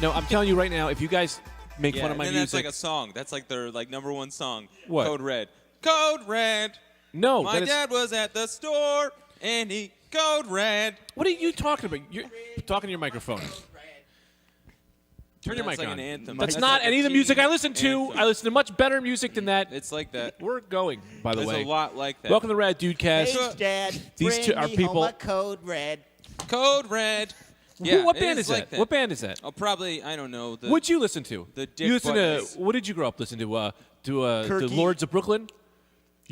No, I'm telling you right now, if you guys make fun of my and music. that's like a song. That's like their number one song. What? Code Red. Code Red. No. My dad was at the store, and he Code Red. What are you talking about? You're talking to your microphone. Turn your mic like on. An anthem. That's not any of the music I listen to. Anthem. I listen to much better music than that. It's like that. We're going, by the way. There's a lot like that. Welcome to Rad Dudecast. Hey, Dad, These bring two are me people. home a Code Red. Code Red. Yeah, What band is like that? What band is that? Oh, probably, I don't know. What'd you listen to? The Dick you listen to, Buttons. what did you grow up listening to? The Kirky. Lords of Brooklyn?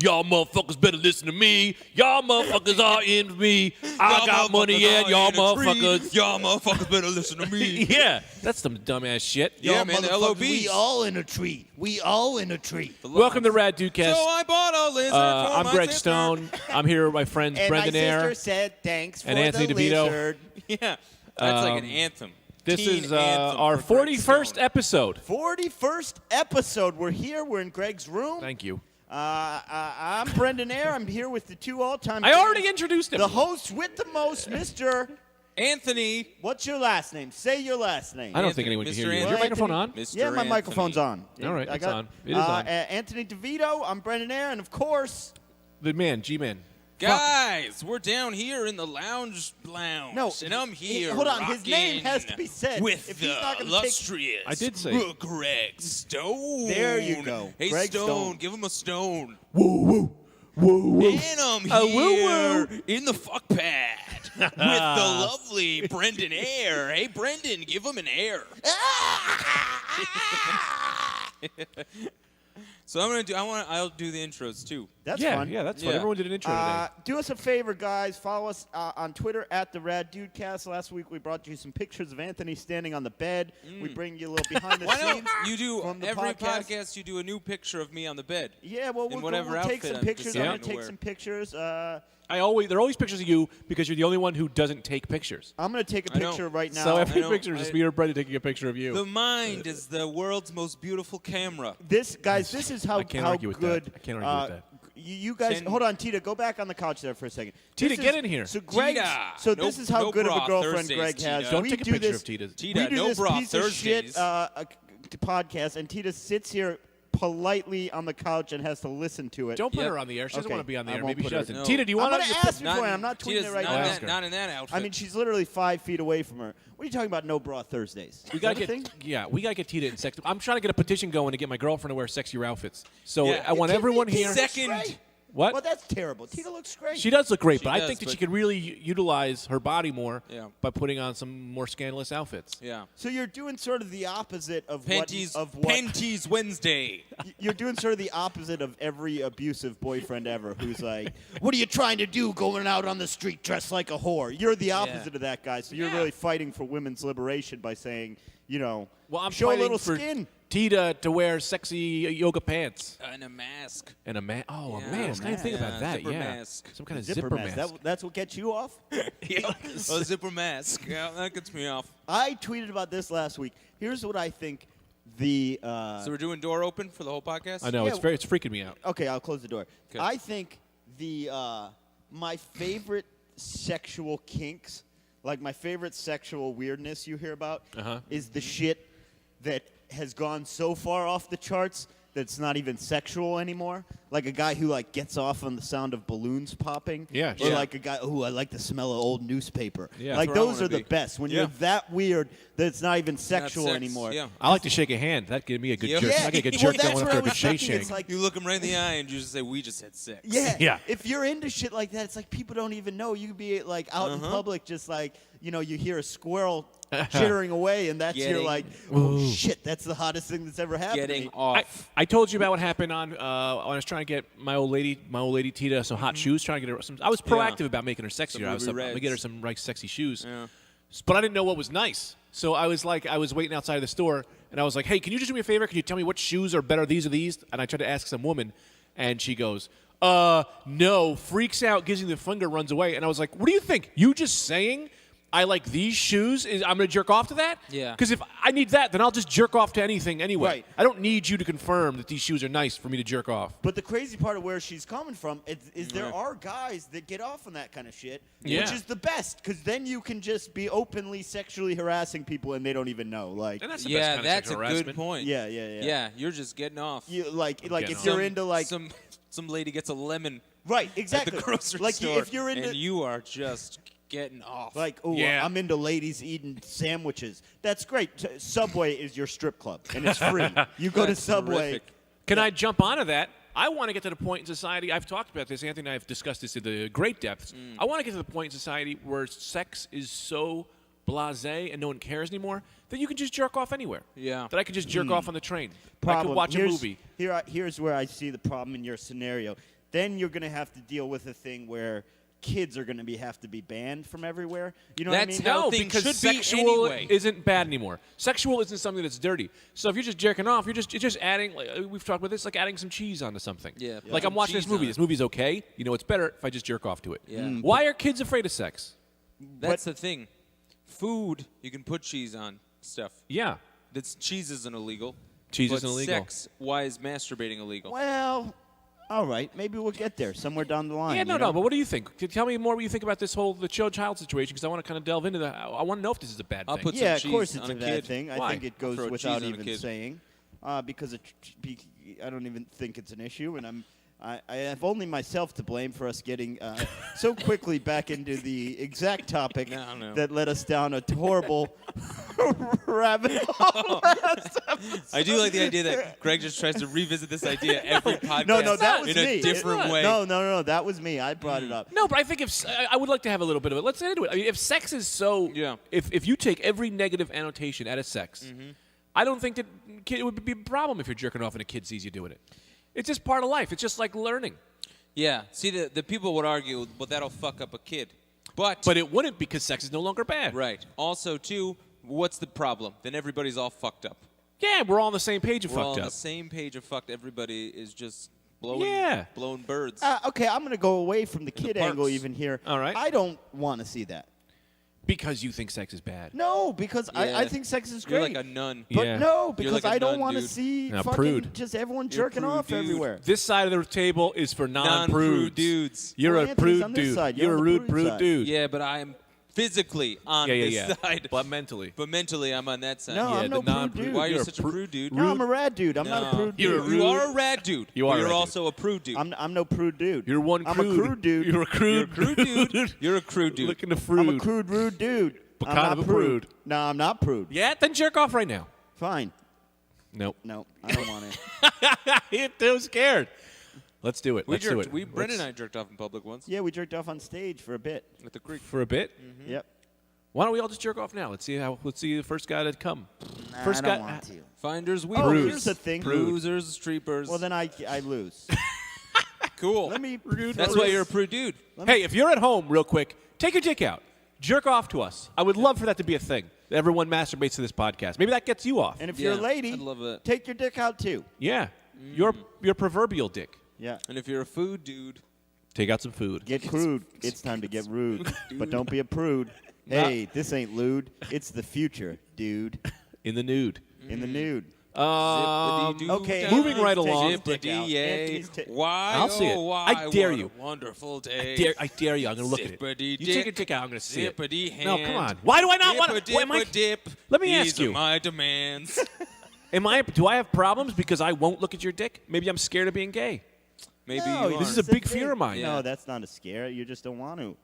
Y'all motherfuckers better listen to me. Y'all motherfuckers are in me. I got money, yeah, y'all motherfuckers. Y'all motherfuckers better listen to me. Yeah, that's some dumbass shit. Yeah, Y'all man, the motherfuckers, LOBs. We all in a tree. We all in a tree. Welcome to Rad Dudecast. So I bought a lizard for I'm my Greg sister. Stone. I'm here with my friends And Brendan my sister Ayer. said thanks for and Anthony the DeVito. lizard. Yeah, that's like an anthem. This Teen is anthem our for Greg 41st Stone. episode. 41st episode. We're here. We're in Greg's room. Thank you. I'm Brendan Ayer. I'm here with the two all-time. I already introduced him. The host with the most, Mr. Anthony. What's your last name? Say your last name. I don't think anyone can Mr. hear you. Is Anthony. your microphone on? Mr. Yeah, my Anthony. microphone's on. All right, I it's got- on. It is on. Anthony DeVito. I'm Brendan Ayer, and of course, The man, G-Man. Guys, we're down here in the lounge, no. and I'm here. Hold on, his name has to be said. with If the he's not gonna take- illustrious. I did say. Greg Stone. There you go. Hey, Greg Stone, Stone. give him a stone. Woo, woo. Woo, woo. And I'm woo, here woo. in the fuck pad with the lovely Brendan Ayer. Hey, Brendan, give him an air. So I'll do the intros too. That's Yeah, fun. yeah, that's fun. Yeah. Everyone did an intro today. Do us a favor, guys. Follow us on Twitter at the Rad Dudecast. Last week we brought you some pictures of Anthony standing on the bed. We bring you a little behind the Why scenes. don't you do from the every podcast. You do a new picture of me on the bed? Yeah, well, in we'll take outfit some I'm pictures. I'm deciding gonna to take wear. some pictures. There are always pictures of you because you're the only one who doesn't take pictures. I'm gonna take a I know. picture right now. So every I know. picture is just me or Brendan taking a picture of you. The mind is the world's most beautiful camera. This is how I can't how argue with good. that. I can't argue with that. You guys, hold on, Tita. Go back on the couch there for a second. Tita, This get is- in here. So Greg, Tita, so no- this is how no good of a bra girlfriend Thursdays, Greg has. Tita. Don't we take a do picture this, of Tita's. Tita, we do no this bra piece of shit Thursdays. podcast, and Tita sits here politely on the couch and has to listen to it. Don't put Yep. her on the air. She doesn't Okay, want to be on the I air. won't Maybe she put her- doesn't. no. Tina, do you I'm want gonna to? ask before. I'm not tweeting Tita's it right not now. in Ask her. not in that outfit. I mean, she's literally 5 feet away from her. What are you talking about? No bra Thursdays. We Is gotta that a get thing? we gotta get Tita in sex. I'm trying to get a petition going to get my girlfriend to wear sexier outfits. So Yeah. I want Tita everyone looks here. Second. great. What? Well, that's terrible. Tita looks great. She does look great, She but I does, think that but- she could really utilize her body more Yeah. by putting on some more scandalous outfits. Yeah. So you're doing sort of the opposite of Panties. what Panties Wednesday. you're doing sort of the opposite of every abusive boyfriend ever who's like, what are you trying to do going out on the street dressed like a whore? You're the opposite of that guy. So you're Yeah. really fighting for women's liberation by saying, Well, I'm show a fighting little for skin. Tita to wear sexy yoga pants And a mask. and a mask. Oh, a Yeah, mask. I didn't think about that. zipper Yeah, mask. some kind of Zipper mask. That's what gets you off? Yeah. A zipper mask. Yeah, that gets me off. I tweeted about this last week. Here's what I think the So we're doing door open for the whole podcast? I know Yeah. it's freaking me out. Okay, I'll close the door. Okay. I think the my favorite sexual kinks, like my favorite sexual weirdness you hear about, is the shit that has gone so far off the charts that it's not even sexual anymore. Like a guy who like gets off on the sound of balloons popping. Yeah, Or sure. like a guy, I like the smell of old newspaper. Yeah. Like That's where I those wanna are the be. best. When Yeah. you're that weird that it's not even sexual sex, anymore. yeah. I like to shake a hand. That gives me a good Yeah. jerk. Yeah, I get a good well, jerk that's going what after I a good was shake thinking. shake. It's like, You look him right in the eye and you just say, we just had sex. yeah. Yeah. If you're into shit like that, it's like people don't even know. You could be like out in public, just like, you hear a squirrel jittering away, and that's Getting- you're like, oh shit, that's the hottest thing that's ever happened. to Getting me. off. I told you about what happened on when I was trying to get my old lady Tita some hot shoes. Trying to get her some. I was proactive about making her sexier. I was Ruby going to get her Reds. some like sexy shoes. Yeah. But I didn't know what was nice. So I was waiting outside of the store, and I was like, hey, can you just do me a favor? Can you tell me what shoes are better, these or these? And I tried to ask some woman, and she goes, no, freaks out, gives me the finger, runs away. And I was like, what do you think? You just saying I like these shoes. I'm going to jerk off to that? Yeah. Because if I need that, then I'll just jerk off to anything anyway. Right. I don't need you to confirm that these shoes are nice for me to jerk off. But the crazy part of where she's coming from is there are guys that get off on that kind of shit, Yeah. which is the best, because then you can just be openly sexually harassing people and they don't even know. Like, And that's the best kind of that's a sexual good harassment. point. yeah. Yeah, you're just getting off. You like getting if off. you're into like some lady gets a lemon right, exactly. at the grocery like store, if you're into and you are just getting off. like, oh, Yeah. I'm into ladies eating sandwiches. That's great. Subway is your strip club, and it's free. You go to That's Subway. terrific. Can I jump onto that? I want to get to the point in society, I've talked about this, Anthony and I have discussed this in the great depths. I want to get to the point in society where sex is so blasé and no one cares anymore that you can just jerk off anywhere. Yeah. That I could just jerk off on the train. I Problem. could watch a Here's- movie. Here's where I see the problem in your scenario. Then you're going to have to deal with a thing where kids are going to have to be banned from everywhere. You know That's what I mean? how No, things because should be sexual anyway. isn't bad anymore. Sexual isn't something that's dirty. So if you're just jerking off, you're just adding. Like, we've talked about this, like adding some cheese onto something. Yeah, Like I'm put watching this cheese movie. on This it. movie's okay. You know, it's better if I just jerk off to it. Yeah. Mm. Why are kids afraid of sex? That's the thing. Food, you can put cheese on stuff. Yeah. Cheese isn't illegal. Cheese but isn't illegal. Sex, why is masturbating illegal? Well, all right. Maybe we'll get there somewhere down the line. Yeah, you know? no. But what do you think? Tell me more what you think about this whole the child situation because I want to kind of delve into that. I want to know if this is a bad I'll thing. put Yeah, of some course cheese it's on a a bad kid. thing. Why? I think it goes throw without cheese on a even kid. saying, because I don't even think it's an issue, and I have only myself to blame for us getting so quickly back into the exact topic No. that led us down a horrible rabbit hole. I do like the idea that Greg just tries to revisit this idea every podcast No, that was in me. a different way. No, that was me. I brought it up. No, but I think if I would like to have a little bit of it. Let's get into it. I mean, if sex is so, Yeah. If you take every negative annotation out of sex, I don't think that it would be a problem if you're jerking off and a kid sees you doing it. It's just part of life. It's just like learning. Yeah. See, the people would argue, well, that'll fuck up a kid. But it wouldn't because sex is no longer bad. right. Also, too, what's the problem? Then everybody's all fucked up. Yeah, we're all on the same page of We're all fucked on up. the same page of fucked. Everybody is just blowing, Yeah. blowing birds. Okay, I'm going to go away from the kid angle parks. even here. All right. I don't want to see that. Because you think sex is bad. No, because Yeah. I think sex is You're great. like a nun. But Yeah. no, because like a I don't nun, want to dude. see Now, fucking prude. just everyone You're a jerking prude off dude. everywhere. This side of the table is for non-prudes. dudes. You're Well, a Anthony's prude on this dude. side. You're You're a on the rude prude prude side. dude. Yeah, but I am physically on this side. But mentally. But mentally, I'm on that side. No, yeah. I'm no the prude non-prude. dude. Why are you You're such a prude dude? No, I'm a rad dude. I'm not a prude You're a dude. You rude- are a rad dude. You are a You're rad also a prude dude. I'm no prude dude. You're one I'm crude. a crude dude. You're a crude. You're a crude dude. You're a crude dude. Looking to I'm frude. a crude rude dude. But I'm kind not of a prude. No, I'm not prude. Yeah, then jerk off right now. Fine. Nope. No, I don't want it. You're too scared. Let's do it. Let's do it. Brendan and I jerked off in public once Yeah, we jerked off on stage for a bit. at the creek. For a bit. Yep. Why don't we all just jerk off now? Let's see the first guy to come. Nah, First I don't guy. want to. Finders, Oh, weavers. here's the thing. Bruisers, streepers. Well, then I lose. cool. Let me. That's why you're a prude dude. Hey, if you're at home, real quick, take your dick out. Jerk off to us. I would love for that to be a thing. Everyone masturbates to this podcast. Maybe that gets you off. And if you're a Yeah, lady, I'd love that. take your dick out too. Yeah. Your proverbial dick. Yeah. And if you're a food dude, Take out some food. Get crude. It's time to get rude. But don't be a prude. Hey, this ain't lewd. It's the future, dude. In the nude. In the nude. zippity-doo okay, dah, moving right along. zippity-yay. Anthony's ta- Why, I'll see it. oh, why, I dare what you. a wonderful day. I dare you. I'm going to look at it. Zippity You take your dick, dick out. I'm going to see it. zippity No, hand. come on. Why do I not want to? Why am I? Dip. Let me These ask you. are my demands. Do I have problems because I won't look at your dick? Maybe I'm scared of being gay. Maybe No, you it's This are. is a the big thing. fear of mine. Yeah. No, that's not a scare. You just don't want to.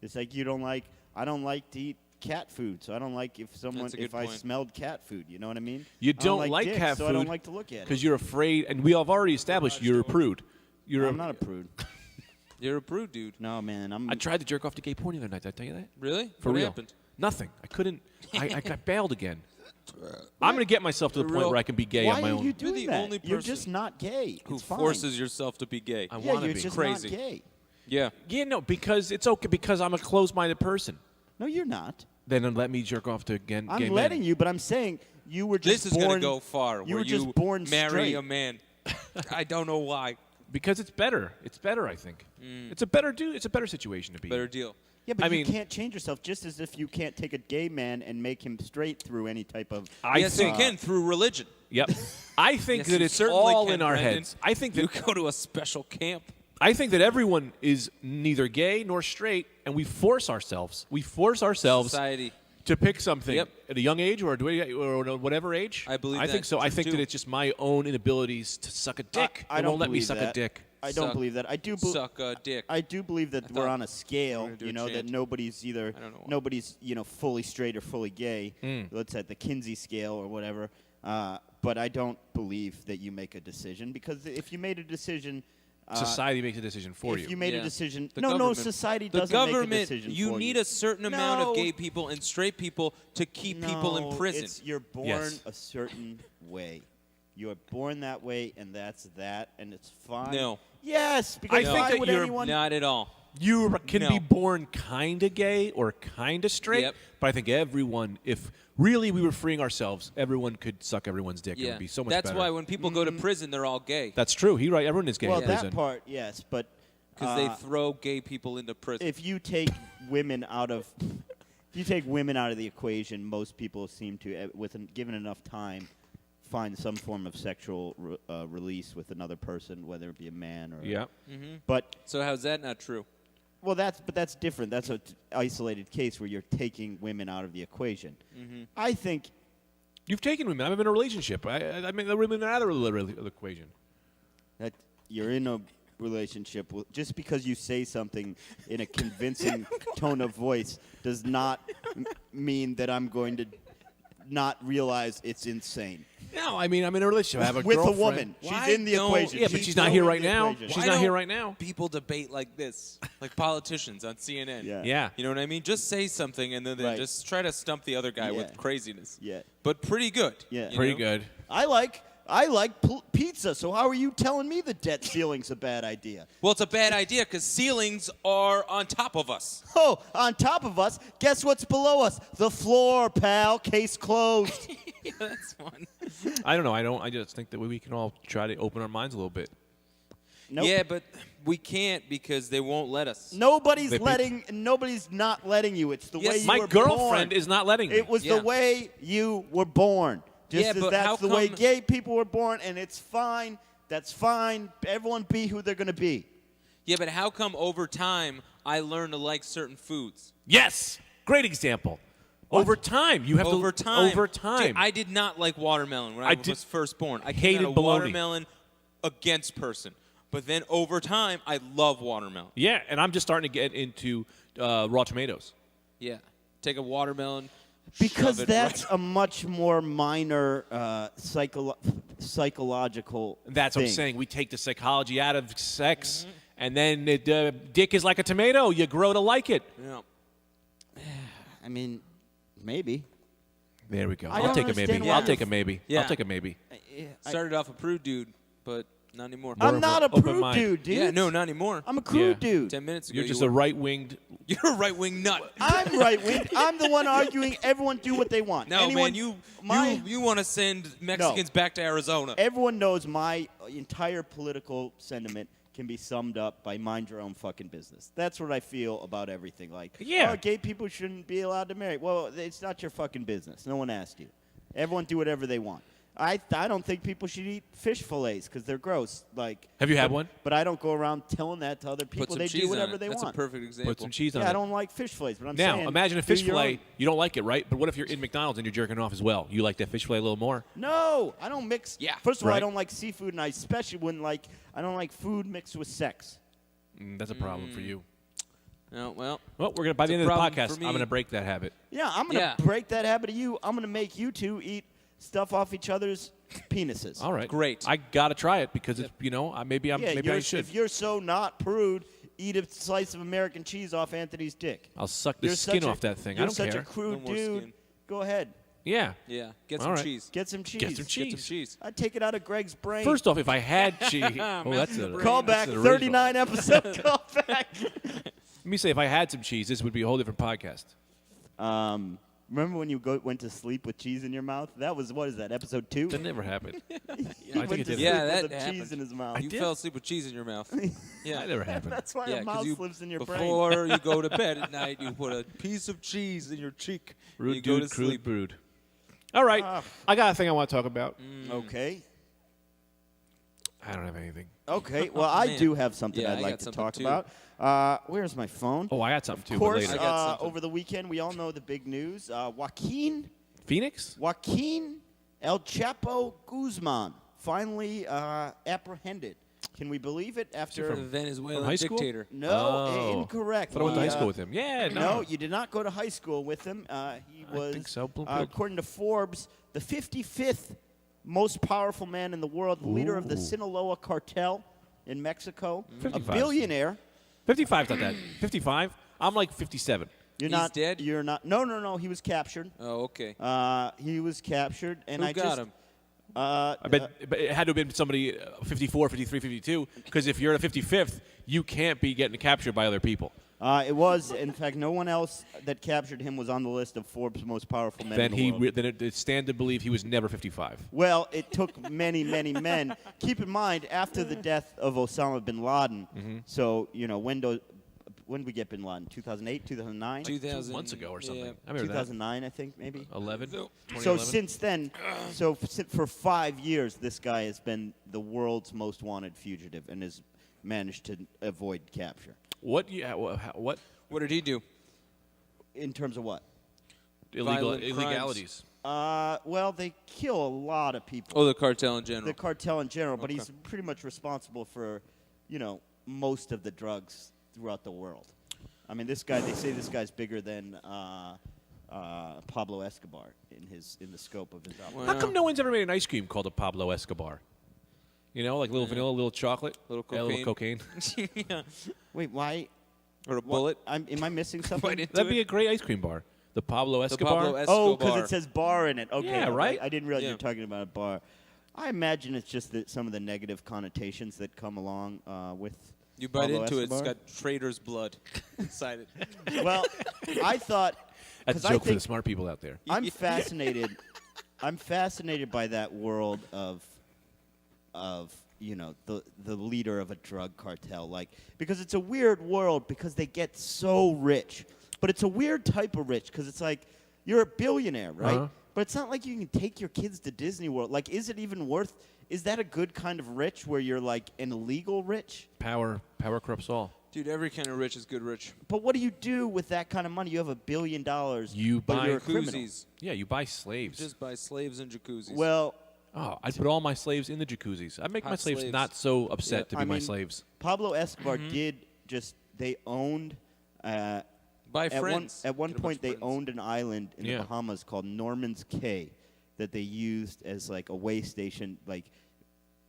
It's like you don't like. I don't like to eat cat food, so I don't like if someone That's a good if I point. smelled cat food. You know what I mean? You I don't like dick, cat so food I don't like to look at it. because you're afraid, and we have already established you're a prude. I'm not a prude. You're a prude dude. No, man. I'm. I tried to jerk off to gay porn the other night. Did I tell you that? Really? For what real. happened? Nothing. I couldn't. I got bailed again. I'm going to get myself to the point real- where I can be gay Why on my are own. you doing the that? only You're person just not gay. Who it's fine. forces yourself to be gay? I Yeah, want to you're be. just Crazy. not gay. Yeah. Yeah, no, because it's okay. Because I'm a closed-minded person. No, you're not. Then let me jerk off to gay I'm men. letting you, but I'm saying you were just This is born. gonna go far. You where were just born marry straight. a man. I don't know why. Because it's better. It's better, I think. It's a better situation to be. Better deal. Yeah, but I you mean, can't change yourself just as if you can't take a gay man and make him straight through any type of. Yes, you can through religion. Yep. I think Yes, that you it's certainly all can, in our Brandon. heads. I think You that go to a special camp. I think that everyone is neither gay nor straight, and we force ourselves. We force ourselves Society. to pick something Yep. at a young age or whatever age. I believe I think that so. I think too. that it's just my own inabilities to suck a dick. I They don't won't let me believe suck that. a dick. I don't Suck- believe that. I do. Suck a dick. I do believe that we're thought on a scale. gonna do You a know that chant. nobody's either I don't know why. nobody's fully straight or fully gay. Let's at the Kinsey scale or whatever. But I don't believe that you make a decision because if you made a decision. Society makes a decision for if you made Yeah. a decision, The no, government- society The doesn't make a government, decision you for need you. a certain amount of No. gay people and straight people to keep people in prison. You're born Yes. a certain way. You are born that way, and that's that, and it's fine. No. Yes, because think why that would you're anyone? Not at all. You can No. be born kind of gay or kind of straight, Yep. but I think everyone, if really we were freeing ourselves, everyone could suck everyone's dick. It Yeah. would be so much That's better. why when people go to prison, they're all gay. That's true. He right. Everyone is gay well, in that prison. part, yes, but Because they throw gay people into prison. if you take women out of, if you take women out of the equation, most people seem to, given enough time, find some form of sexual release with another person, whether it be a man or. Yeah. But So how's that not true? well, that's different. That's an isolated case where you're taking women out of the equation. I think You've taken women. I'm in a relationship. I mean, the women are out of the equation. that you're in a relationship just because you say something in a convincing tone of voice does not mean that I'm going to not realize it's insane. No, I mean, I'm in a relationship. I have a With a girlfriend. woman. Why She's in the don't- equation. Yeah, but she's not here right in the now. equation. She's Why not here don't right now. People debate like this, like politicians on CNN. Yeah. Yeah. You know what I mean? Just say something and then Right. just try to stump the other guy Yeah. with craziness. Yeah. But pretty good. Yeah. you Pretty know? good. I like pizza, so how are you telling me the debt ceiling's a bad idea? Well, it's a bad idea because ceilings are on top of us. Oh, on top of us, guess what's below us? The floor, pal. Case closed. Yeah, that's fun. I don't know. I just think that we can all try to open our minds a little bit. Nope. Yeah, but we can't because they won't let us. Nobody's They- nobody's not letting you. It's the Yes, way you My were girlfriend born. is not letting me. It was Yeah. the way you were born. Just Yeah, as but that's how the way come- gay people were born, and it's fine. That's fine. Everyone be who they're going to be. Yeah, but how come over time I learned to like certain foods? Yes. Great example. Over time, you have Over to. time. Over time. Dude, I did not like watermelon when I I was first born. I hated came out of bologna. watermelon against person. But then over time, I love watermelon. Yeah, and I'm just starting to get into raw tomatoes. Yeah. Take a watermelon. Because shove it that's right- a much more minor psychological That's what I'm thing. saying. We take the psychology out of sex, and then dick is like a tomato. You grow to like it. Yeah. I mean, maybe. There we go. I I'll don't take a maybe. understand why I'll you're- take a maybe. Yeah. I'll take a maybe. Started off a prude dude, but not anymore. More I'm of not a a open prude mind. dude. Yeah, no, not anymore. I'm a crude Yeah. dude. 10 minutes ago, You're just you a were. right-winged. You're a right-wing nut. I'm right wing. I'm the one arguing everyone do what they want. No, Anyone, man, my- you want to send Mexicans back to Arizona. Everyone knows my entire political sentiment can be summed up by mind your own fucking business. That's what I feel about everything. Like, Yeah. oh, gay people shouldn't be allowed to marry. Well, it's not your fucking business. No one asked you. Everyone do whatever they want. I don't think people should eat fish fillets because they're gross. Like, Have you had but- one? But I don't go around telling that to other Put people. some They cheese do on whatever it. they That's want. a perfect example. Put some cheese on Yeah, it. I don't like fish fillets, but I'm Now, saying imagine a do fish your fillet. own. You don't like it, right? But what if you're in McDonald's and you're jerking off as well? You like that fish fillet a little more? No, I don't mix. Yeah. First of all, I Right. don't like seafood, and I especially wouldn't like. I don't like food mixed with sex. That's a problem for you. No, well, Well, we're gonna by the It's end a of the problem podcast, for me. I'm gonna break that habit. Yeah, I'm gonna Yeah. break that habit of you. I'm gonna make you two eat stuff off each other's penises. All right, Great. I gotta try it because it's maybe Yeah, maybe I you're- should. if you're so not prude, eat a slice of American cheese off Anthony's dick. I'll suck the You're skin such a- off that thing. I You're don't such care. a crude No more dude. skin. Go ahead, Yeah. yeah. Get All some right. cheese. get some cheese. Get some cheese. Get some cheese. I'd take it out of Greg's brain. First off, if I had cheese, that's a Brain. call that's back an original. 39 episode. Call back. Let me say, if I had some cheese, this would be a whole different podcast. Remember when you went to sleep with cheese in your mouth? That was, what is that, episode 2? That never happened. He I think went it to did. sleep Yeah, with that the happened. cheese in his mouth. You did? fell asleep with cheese in your mouth. Yeah. That never happened. That's why Yeah, a 'cause mouse you, lives in your brain. before you go to bed at night, you put a piece of cheese in your cheek. and Rude you go dude, to crude sleep. brood. All right. Ah. I got a thing I want to talk about. Okay. I don't have anything. Okay. Well, I Man. do have something Yeah, I'd I like got to something talk too. about. Where's my phone? Oh, I got something too, Of but course, later. I got something. over the weekend, we all know the big news. Joaquin Phoenix? El Chapo Guzman finally apprehended. Can we believe it? After The Venezuelan high school? dictator. no, Oh. incorrect. Thought I went to He, high school with him. Yeah, No, you did not go to high school with him. He I was, think so. according to Forbes, the 55th most powerful man in the world, the leader of the Ooh. Sinaloa cartel in Mexico, a 55. billionaire. 55's not that. 55? I'm like 57. You're He's not dead? You're not. No. He was captured. Oh, okay. He was captured, and Who I got just. him? I bet but it had to have been somebody 54, 53, 52, because if you're at a 55th, you can't be getting captured by other people. It was, in fact, no one else that captured him was on the list of Forbes' most powerful men Then in the world. then it stand to believe he was never 55. Well, it took many, many men. Keep in mind, after the death of Osama bin Laden, so, when did we get bin Laden? 2008, 2009? 2000 2 months ago or something. Yeah. I remember 2009, I think, maybe. that. 11? So 2011? Since then, for 5 years, this guy has been the world's most wanted fugitive and has managed to avoid capture. What What did he do? In terms of what? Violent crimes. illegalities? Well, they kill a lot of people. Oh, the cartel in general. The cartel in general, but Okay. he's pretty much responsible for, most of the drugs throughout the world. I mean, this guy. They say this guy's bigger than Pablo Escobar in the scope of his operation. Wow. How come no one's ever made an ice cream called a Pablo Escobar? Like little vanilla, little chocolate, Little yeah, little cocaine. yeah. Wait, why? Or a what- bullet. am I missing something? Right into That'd be it. a great ice cream bar. The Pablo The Escobar. Pablo Escobar. Oh, because it says bar in it. Okay, Yeah, right? I didn't realize you Yeah. were talking about a bar. I imagine it's just some of the negative connotations that come along with. You bite Pablo into it, it's Escobar. got traitor's blood inside it. Well, I thought. That's 'cause a I joke for the think smart people out there. I'm fascinated. I'm fascinated by that world of the leader of a drug cartel, because it's a weird world because they get so rich, but it's a weird type of rich because it's like you're a billionaire, right? Uh-huh. But it's not like you can take your kids to Disney World. Like, is it even worth? Is that a good kind of rich where you're like an illegal rich? Power corrupts all. Dude, every kind of rich is good rich. But what do you do with that kind of money? You have $1 billion. You but buy you're a criminal. Jacuzzis. Yeah, you buy slaves. Just buy slaves and jacuzzis. Well, Oh, I'd put all my slaves in the jacuzzis. I'd make my Hot slaves, slaves. not so upset Yeah, to be I my mean, slaves. Pablo Escobar did just. They owned. buy At friends. one Get a bunch point, of they friends. owned an island in Yeah. the Bahamas called Norman's Cay that they used as like a way station. Like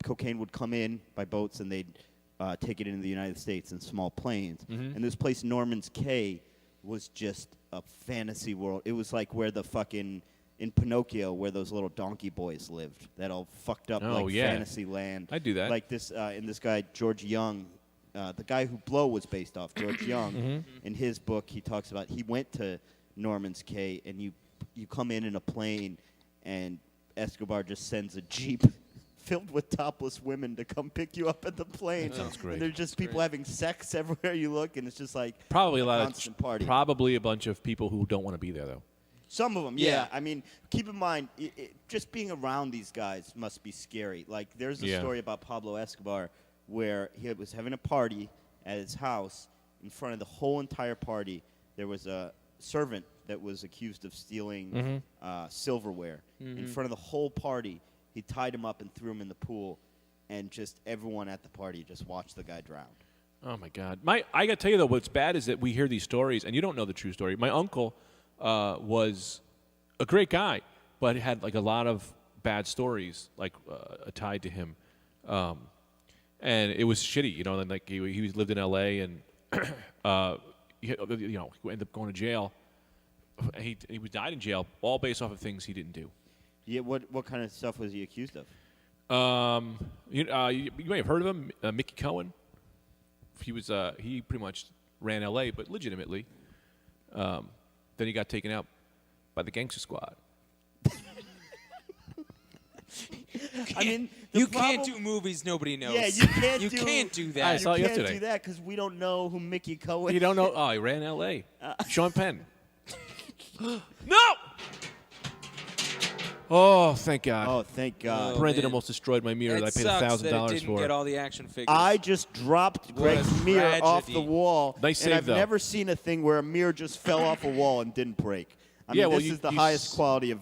cocaine would come in by boats, and they'd take it into the United States in small planes. Mhm. And this place, Norman's Cay, was just a fantasy world. It was like where the fucking in Pinocchio, where those little donkey boys lived. That all fucked up Oh, yeah. fantasy land. I'd do that. Like this, and this guy George Young, the guy who Blow was based off, George Young. In his book, he talks about he went to Norman's Cay, and you come in a plane, and Escobar just sends a jeep filled with topless women to come pick you up at the plane. That sounds great. And there's just people having sex everywhere you look, and it's just like Probably a lot constant party. Probably a bunch of people who don't want to be there though. Some of them, Yeah. yeah. I mean, keep in mind, just being around these guys must be scary. Like, there's a Yeah. story about Pablo Escobar where he was having a party at his house. In front of the whole entire party, there was a servant that was accused of stealing silverware. In front of the whole party, he tied him up and threw him in the pool, and just everyone at the party just watched the guy drown. Oh my God! I got to tell you though, what's bad is that we hear these stories, and you don't know the true story. My uncle was a great guy, but had like a lot of bad stories tied to him, and it was shitty. And like he lived in L.A. and he ended up going to jail. He died in jail, all based off of things he didn't do. Yeah, what kind of stuff was he accused of? You may have heard of him, Mickey Cohen. He pretty much ran L.A., but legitimately. Then he got taken out by the Gangster Squad. I mean, You can't do movies nobody knows. Yeah, you can't You do. can't do I that. saw it You can't yesterday. do that because we don't know who Mickey Cohen. You don't know? Oh, he ran L.A. Sean Penn. No! Oh, thank God. Oh, thank God. Oh, Brendan man. almost destroyed my mirror It that I paid sucks that it $1,000 didn't for. get all the action figures. I just dropped What Greg's a mirror off tragedy. the wall. Nice and save, I've though. never seen a thing where a mirror just fell off a wall and didn't break. I Yeah, mean, well, this you- is the you highest s- quality of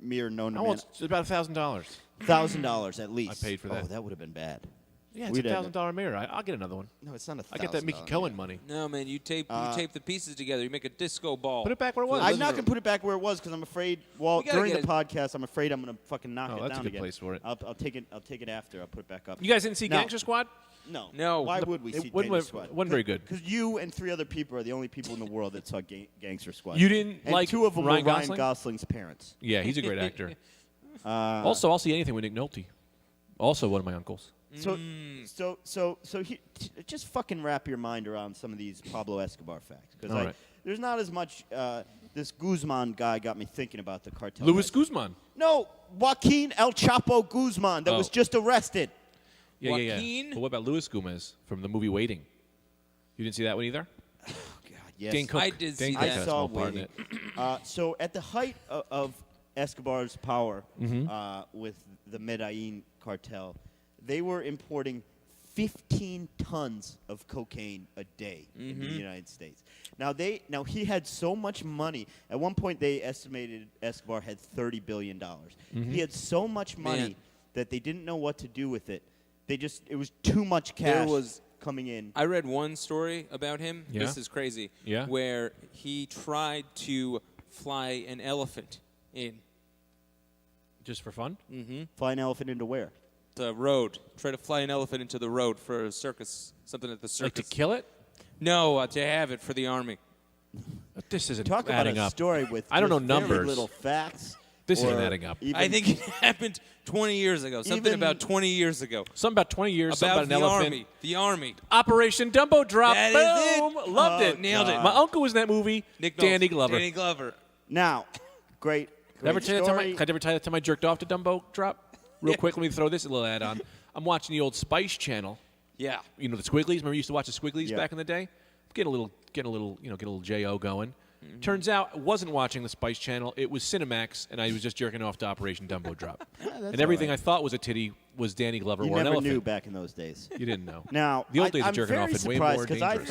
mirror known to man. It's about $1,000. $1,000 at least. I paid for that. Oh, that would have been bad. Yeah, it's We'd a have- $1,000 mirror. I'll get another one. No, it's not I get that Mickey $1,000 Cohen mirror. money. No, man, you tape the pieces together. You make a disco ball. Put it back where it was. I'm not going to put it back where it was because I'm afraid. Well, We gotta during get the podcast, I'm afraid I'm going to fucking knock Oh, it that's a down good again. place for it. I'll take it. I'll take it after. I'll put it back up. You guys didn't see No. Gangster Squad? No. No. Why The- would we it see wasn't- Gangster Squad? wasn't very good. Because you and 3 other people are the only people in the world that saw Gangster Squad. You didn't and like 2 of them Ryan were Gosling? Ryan Gosling's parents. Yeah, he's a great actor. Also, I'll see anything with Nick Nolte. Also, one of my uncles. So just fucking wrap your mind around some of these Pablo Escobar facts because All right. there's not as much. This Guzman guy got me thinking about the cartel. Luis guys. Guzman. No, Joaquin El Chapo Guzman that Oh. was just arrested. Yeah. Joaquin? But what about Luis Gomez from the movie Waiting? You didn't see that one either? God, yes. Dane Cook. I did Dane see Cook that. had I a saw small part in Waiting. it. So at the height of Escobar's power Mm-hmm. with the Medellin cartel, they were importing 15 tons of cocaine a day in the United States. Now he had so much money. At one point, they estimated Escobar had $30 billion. He had so much money Man. that they didn't know what to do with it. It was too much There cash was- coming in. I read one story about him. Yeah? This is crazy. Yeah? Where he tried to fly an elephant in Just for fun? Fly an elephant into where? the road. Try to fly an elephant into the road for a circus, something at the Like to circus. kill it? No, to have it for the army. This isn't Talk about adding a up. story with I don't know just very numbers. little facts. This isn't or adding up. even- I think it happened 20 years ago. Something Even- about 20 years ago. Something about 20 years, something About about the an elephant. army. The army. Operation Dumbo Drop. That is Boom. it. Loved Oh, it. nailed it. My uncle was in that movie. Nick Danny Nolte. Glover. Danny Glover. Now, great Never tell you that time story. I never tell you that time I jerked off to Dumbo Drop? Real quick, let me throw this little ad on. I'm watching the old Spice Channel. Yeah. You know the Squigglies. Remember you used to watch the Squigglies Yeah. back in the day? Get a little, Jo going. Turns out I wasn't watching the Spice Channel. It was Cinemax, and I was just jerking off to Operation Dumbo Drop. and everything all I thought was a titty was Danny Glover You or an never elephant. knew back in those days. You didn't know. Now, the old days I'm of jerking very off had way surprised more because dangerous.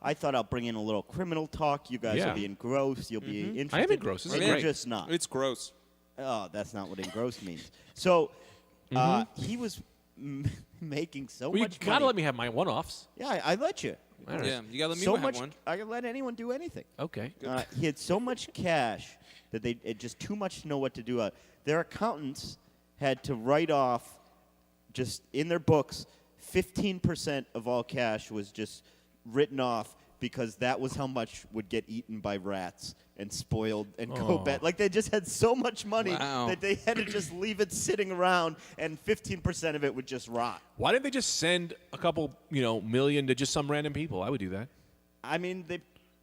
I thought I'll bring in a little criminal talk. You guys Yeah. will be engrossed. You'll be interested. I am engrossed. This is and you're great. just not. It's gross. Oh, that's not what engrossed means. So he was making so Well, you much gotta money. let me have my one-offs. Yeah, I let you. All right. Yeah, you gotta let me So have much. one. I can let anyone do anything. Okay. He had so much cash that it just too much to know what to do. Their accountants had to write off, just in their books, 15% of all cash was just written off because that was how much would get eaten by rats and spoiled and go bad. Like they just had so much money Wow. that they had to just leave it sitting around, and 15% of it would just rot. Why didn't they just send a couple, million to just some random people? I would do that. I mean, they.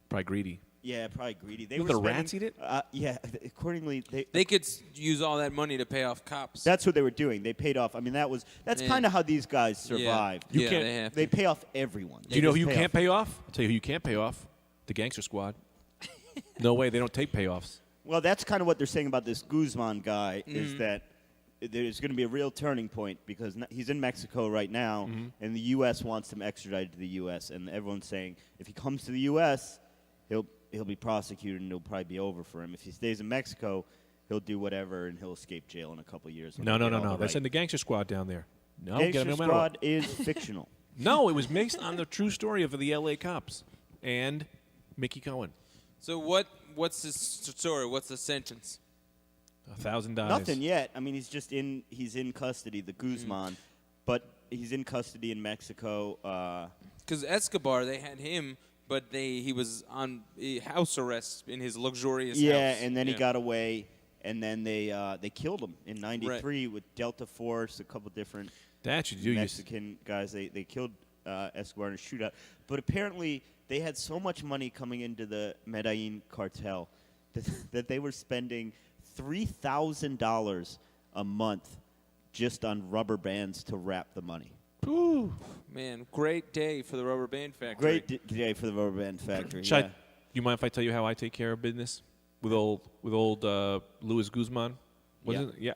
Probably greedy. Yeah, probably greedy. They Did were the spending- rats eat it? Yeah. Accordingly, They could use all that money to pay off cops. that's what they were doing. They paid off. I mean, that's Yeah. kind of how these guys survive. You yeah, can't- they have They to. pay off everyone. Do you know who you can't pay off? I'll tell you who you can't pay off. The Gangster Squad. No way. They don't take payoffs. Well, that's kind of what they're saying about this Guzman guy is that there's going to be a real turning point because he's in Mexico right now, and the U.S. wants him extradited to the U.S. And everyone's saying if he comes to the U.S., he'll be prosecuted and it'll probably be over for him. If he stays in Mexico, he'll do whatever and he'll escape jail in a couple years. when No. they get all the They right- send the Gangster Squad down there. No, Gangster get him no matter what. Squad is fictional. No, it was based on the true story of the L.A. cops and Mickey Cohen. So what's the story? What's the sentence? 1,000 dies. Nothing yet. I mean, he's in custody, the Guzman, but he's in custody in Mexico. Because Escobar, they had him, but he was on house arrest in his luxurious Yeah, house. and then he got away, and then they killed him in '93 with Delta Force, a couple different That you do. Mexican guys. They killed Escobar in a shootout. But apparently, they had so much money coming into the Medellin cartel that they were spending $3,000 a month just on rubber bands to wrap the money. Ooh. Man, great day for the rubber band factory. Great day for the rubber band factory. Should Yeah. you mind if I tell you how I take care of business with old Luis Guzman? Yeah. It? Yeah.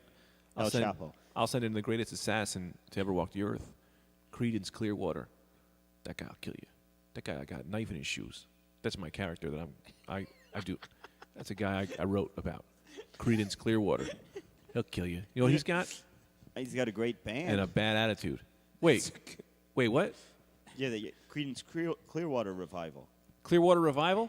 El Chapo. I'll send in the greatest assassin to ever walk the earth, Creedence Clearwater. That guy will kill you. That guy got a knife in his shoes. That's my character that I do. That's a guy I wrote about. Creedence Clearwater. He'll kill you. You know what he's got? He's got a great band. And a bad attitude. Wait, what? Yeah, the Creedence Clearwater Revival. Clearwater Revival?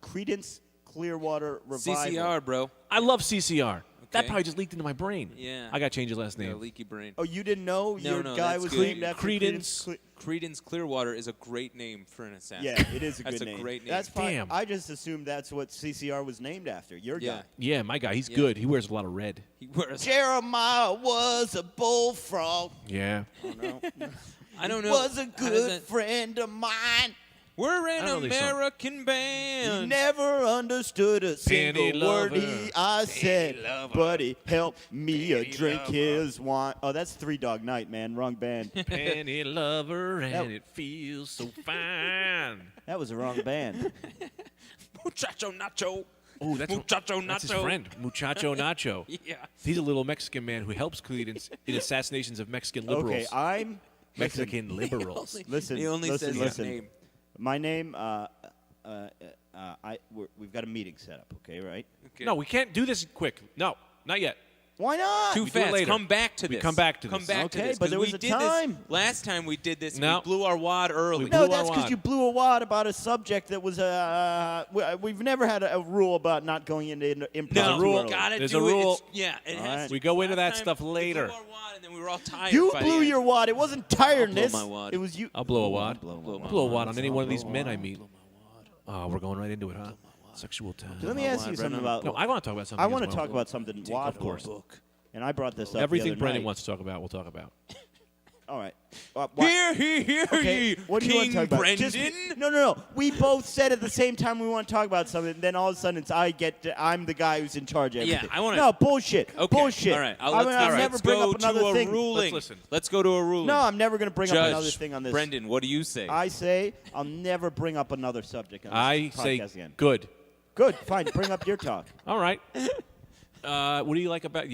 Creedence Clearwater Revival. CCR, bro. I love CCR. That Okay. probably just leaked into my brain. Yeah. I got to change his last Got a name. leaky brain. Oh, you didn't know your no, guy that's was good. named after Creedence. Creedence Clearwater is a great name for an assassin. Yeah, it is a That's good a name. great name. That's fine. Damn. I just assumed that's what CCR was named after. Your Yeah. guy. Yeah, my guy. He's Yeah. good. He wears a lot of red. He wears. Jeremiah was a bullfrog. Yeah. Oh, no. I don't know. Was a How does good that- friend of mine. We're an I don't know these songs. American He band. never understood a single Penny word lover. I said, lover. but he helped me Penny drink lover. his wine. Oh, that's Three Dog Night, man. Wrong band. Penny lover, and That- it feels so fine. That was the wrong band. Muchacho Nacho. Oh, that's Muchacho that's his Nacho. friend, Muchacho Nacho. Yeah. He's a little Mexican man who helps Creedence in assassinations of Mexican liberals. Okay, I'm Mexican liberals. Listen, He only listen, says listen. his name. My name. We've got a meeting set up. Okay, right? Okay. No, we can't do this quick. No, not yet. Why not? Too We do it fast. later. Come back to We this. come back to Come this. back to Okay, this. but 'cause there we was a did time. This, last time we did this, No. we blew our wad early. We No, blew that's our because wad. you blew a wad about a subject that was. We've never had a rule about not going into improv. No, too rule. early. Gotta There's do a it. rule. It's, yeah, it All has right. to. We go into that Last time, stuff we later. blew our wad and then we were all tired. You by the blew end. your wad. It wasn't tiredness. my wad. It was you. I'll blow a wad. Blow Blow my I'll blow a wad. wad on any one of these Blow men my I wad. meet. Oh, we're going right into it, huh? Sexual time. Let me ask you something about. No, I want to talk about something. I as want to well. talk about something. Wad, Of course. And I brought this up. Everything the other Brendan night. wants to talk about, we'll talk about. All right. Hear Okay, ye, what do you want King to talk about? Brendan. Just- no. We both said at the same time we want to talk about something. Then all of a sudden I'm the guy who's in charge of Yeah, everything. I wanna- No bullshit. Okay. Bullshit. All right. I'll never bring up go another to a thing. ruling. Let's listen. Let's go to a ruling. No, I'm never going to bring Judge up another thing on this. Brendan, what do you say? I say I'll never bring up another subject on I this say podcast again. good. Good. Fine. Bring up your talk. All right. What do you like about what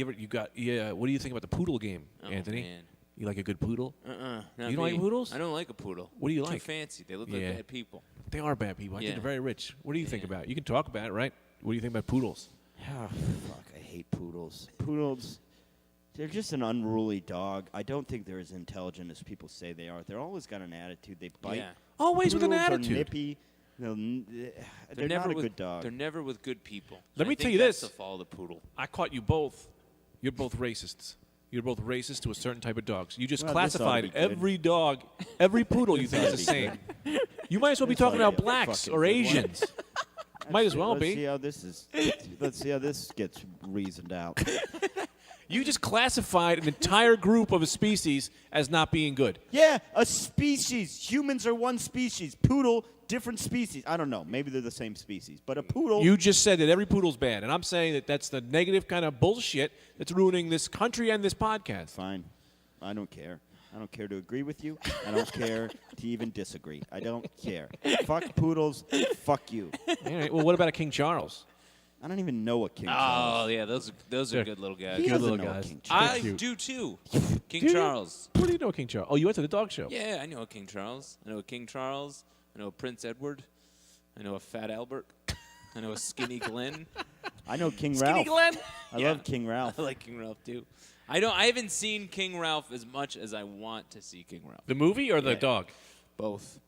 do you think about the poodle game, Anthony? man. You like a good poodle? Not You don't like me. poodles? I don't like a poodle. What do you Too like? fancy. They look Yeah. like bad people. They are bad people. I think Yeah. they're very rich. What do you think about it? You can talk about it, right? What do you think about poodles? Oh, fuck. I hate poodles. Poodles, they're just an unruly dog. I don't think they're as intelligent as people say they are. They're always got an attitude. They bite. Yeah. Always with an Poodles are attitude. nippy. They're never not a with, good dog. They're never with good people. Let I me think tell you that's this. the fall of the poodle. I caught you both. You're both racists. You're both racist to a certain type of dogs. You just Well, this ought to classified be good. every dog, every poodle you think is the This ought same. You might as well be This ought talking to about be a blacks fucking or good one. Asians. Might as well Let's be. see how this is. Let's see how this gets reasoned out. You just classified an entire group of a species as not being good. Yeah, a species. Humans are one species. Poodle, different species. I don't know. Maybe they're the same species. But a poodle. You just said that every poodle's bad, and I'm saying that that's the negative kind of bullshit that's ruining this country and this podcast. Fine. I don't care. I don't care to agree with you. I don't care to even disagree. I don't care. Fuck poodles. Fuck you. All right, well, what about a King Charles? I don't even know what King Oh, Charles. yeah, those They're- are good little guys. He Good doesn't little know what guys. King Charles. I cute. do too. King Do you? Charles. What do you know, King Charles? Oh, you went to the dog show. Yeah, I know a King Charles. I know a King Charles. I know a Prince Edward. I know a Fat Albert. I know a Skinny Glenn. I know King Skinny Ralph. Glenn. I Yeah. love King Ralph. I like King Ralph too. I haven't seen King Ralph as much as I want to see King Ralph. The movie or the Yeah. dog? Both.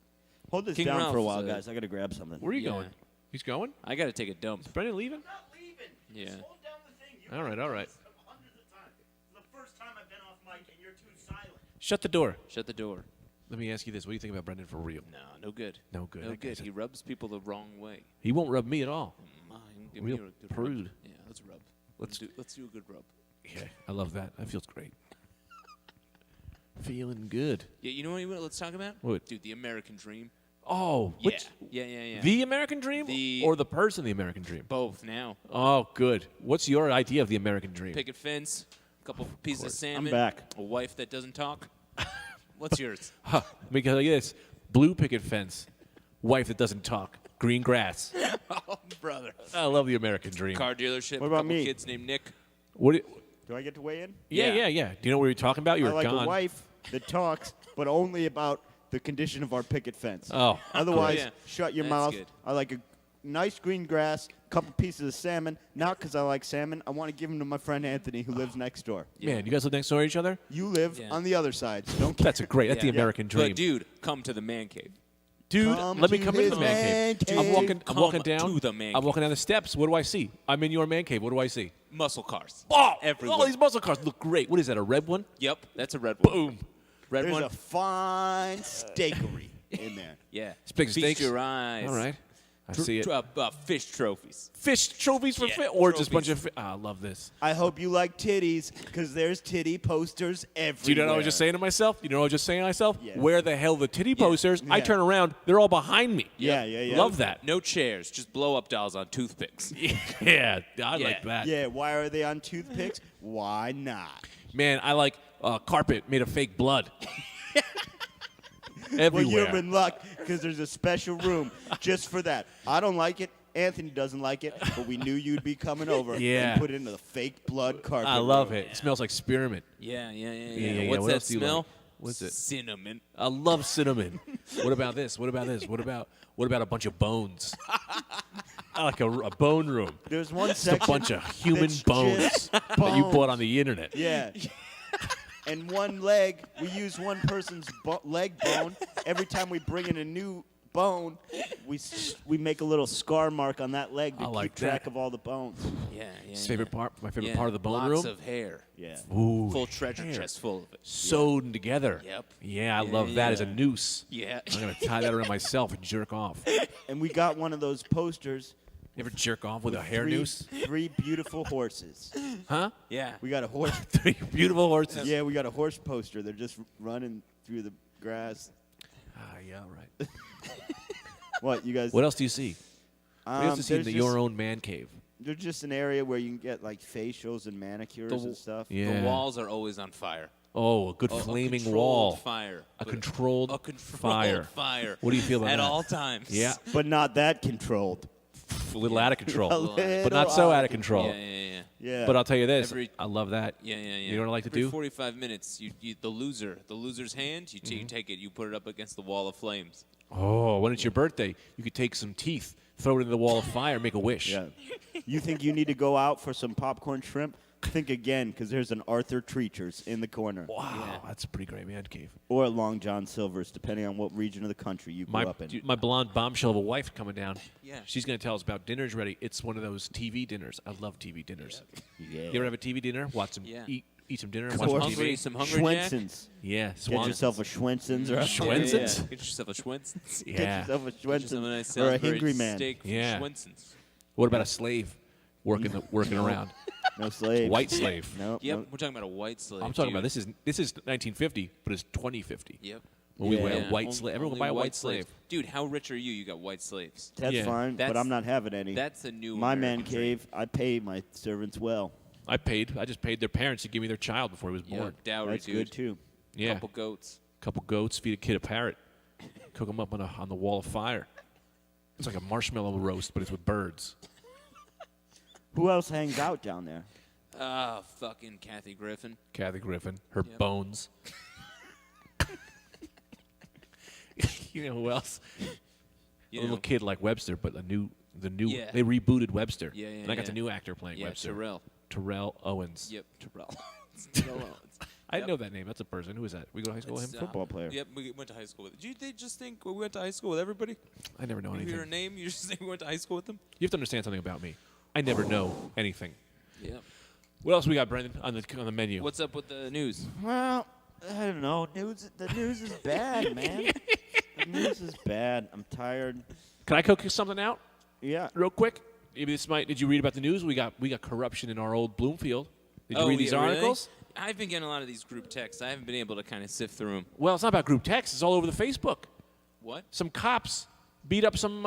Hold this King down Ralph for a is while, a- guys. I got to grab something. Where are you Yeah. going? He's going? I got to take a dump. Brendan leaving? not leaving. Yeah. Hold down the thing. You All right, all right. hundreds of times. It's the first time I've been off mic and you're too silent. Shut the door. Shut the door. Let me ask you this. What do you think about Brendan for real? No, no good. No good. No That good. guy's a- He rubs people the wrong way. He won't rub me at all. Give Real me a good prude. Rub. Yeah, let's rub. Let's- Let's do a good rub. Yeah, I love that. That feels great. Feeling good. Yeah, you know what? Let's talk about. What? Dude, the American dream. Oh, which Yeah. the American dream or the person the American dream? Both now. Oh, good. What's your idea of the American dream? Picket fence, a couple pieces of salmon. I'm back. A wife that doesn't talk. What's yours? Huh. Let me tell you this: blue picket fence, wife that doesn't talk, green grass. Oh, brother. I love the American dream. Car dealership. What about couple me? kids named Nick. What? Do I get to weigh in? Yeah. Do you know what we were talking about? You I were like gone. a wife that talks, but only about the condition of our picket fence. Oh, Otherwise, Yeah. shut your That's mouth. good. I like a nice green grass, couple pieces of salmon. Not because I like salmon. I want to give them to my friend Anthony, who lives next door. man, you guys live next door to each other? You live Yeah. on the other side, so don't care. That's That's the Yeah. American dream. But, dude, come to the man cave. Dude, Come let me to come into his the man man cave. cave. I'm walking Come down. to the man I'm cave. walking down the steps. What do I see? I'm in your man cave. What do I see? Muscle cars. Oh, everywhere. all these muscle cars look great. What is that? A red one? Yep, that's a red one. Boom. Red There's one. a fine steakery in there. Yeah. Big Feast steaks. your eyes. All right. I see it. Fish trophies. Fish trophies for Yeah, fish, or just a bunch trophies. of. I love this. I hope you like titties, because there's titty posters everywhere. Do you know what I was just saying to myself? You know what I was just saying to myself? Yeah. Where the hell the titty posters? I Yeah. turn around, they're all behind me. Yeah. Love that. No chairs, just blow up dolls on toothpicks. Yeah, I like Yeah. that. Yeah, why are they on toothpicks? Why not? Man, I like carpet made of fake blood. Well, Everywhere. you're in luck, because there's a special room just for that. I don't like it. Anthony doesn't like it, but we knew you'd be coming over Yeah. and put it into the fake blood carpet. I love room. it. It smells like spearmint. Yeah. yeah. What's What that else do you smell? like? What's it? Cinnamon. I love cinnamon. What about this? What about this? What about a bunch of bones? I like a bone room. There's one Just a section. bunch of human that's bones just that you bones. bought on the internet. Yeah. And one leg, we use one person's leg bone. Every time we bring in a new bone, we make a little scar mark on that leg to I like keep track that. of all the bones. Yeah. His favorite part, my favorite Yeah. part of the bone Lots room. of hair. Yeah. Ooh, Full treasure hair. chest full of it. Sewn together. Yep. Yeah, I Yeah, love that as a yeah. noose. Yeah. I'm gonna tie that around myself and jerk off. And we got one of those posters. You ever jerk off with a hair three, noose? 3 beautiful horses. Huh? Yeah. We got a horse. 3 beautiful horses. Yeah, we got a horse poster. They're just running through the grass. Ah, yeah, all right. What, you guys? What else do you see? What else do you see in there's your own man cave? There's just an area where you can get like facials and manicures and stuff. Yeah. The walls are always on fire. Oh, a good A flaming controlled wall. Fire. A controlled fire. What do you feel about At that? all times. Yeah, But not that controlled. a little out of control, A little but not so out of out control. Yeah. Yeah. But I'll tell you this, Every- I love that. Yeah. You know what I like to Every do? 45 minutes, the loser's hand, you take it, you put it up against the wall of flames. Oh, when it's your birthday, you could take some teeth, throw it into the wall of fire, make a wish. Yeah. You think you need to go out for some popcorn shrimp? Think again, because there's an Arthur Treacher's in the corner. Wow, that's a pretty great man cave. Or a Long John Silver's, depending on what region of the country you grew up in. My blonde bombshell of a wife coming down. Yeah. She's going to tell us about dinner's ready. It's one of those TV dinners. I love TV dinners. Yeah. You ever have a TV dinner? Watch some, Yeah. eat some dinner, Some watch some hungry, TV. some Hungry Jack? Schwensons. Yeah, Get Swan. yourself a Schwensons. Or Schwensons? Get yourself a Schwensons. Get Yeah. yourself a Get yourself a Schwenson nice or a Salisbury Hungry Man. steak from Yeah. Schwensons. What about a slave working around? No slave. White slave. No. Yep, no. we're talking about a white slave. I'm talking dude. about this is 1950, but it's 2050. Yep. When we Yeah. wear a Yeah. white slave. Everyone Only buy a white slaves. slave. Dude, how rich are you? You got white slaves. That's Yeah. fine, but That's- I'm not having any. That's a new My American man dream. cave, I pay my servants well. I just paid their parents to give me their child before he was Yeah, born. dowry, That's dude. good, too. Yeah. Couple goats. Couple goats, feed a kid a parrot, cook them up on the wall of fire. It's like a marshmallow roast, but it's with birds. Who else hangs out down there? Ah, fucking Kathy Griffin. Kathy Griffin, her Yep. bones. You know who else? You A little know, kid like Webster, but the new Yeah. they rebooted Webster. Yeah, and I got yeah. the new actor playing Yeah, Webster. Terrell. Owens. Yep, Terrell. Terrell Owens. I didn't know that name. That's a person. Who is that? We go to high school with It's, him? Football player. Yep, we went to high school with. Did they just think we went to high school with everybody? I never know You anything. hear a name, you just think we went to high school with them? You have to understand something about me. I never know anything. Yep. What else we got, Brendan, on the menu? What's up with the news? Well, I don't know. The news is bad, man. The news is bad. I'm tired. Can I cook something out Yeah. real quick? Maybe this might. Did you read about the news? We got corruption in our old Bloomfield. Did you read these yeah, really? articles? I've been getting a lot of these group texts. I haven't been able to kind of sift through them. Well, it's not about group text. It's all over the Facebook. What? Some cops beat up some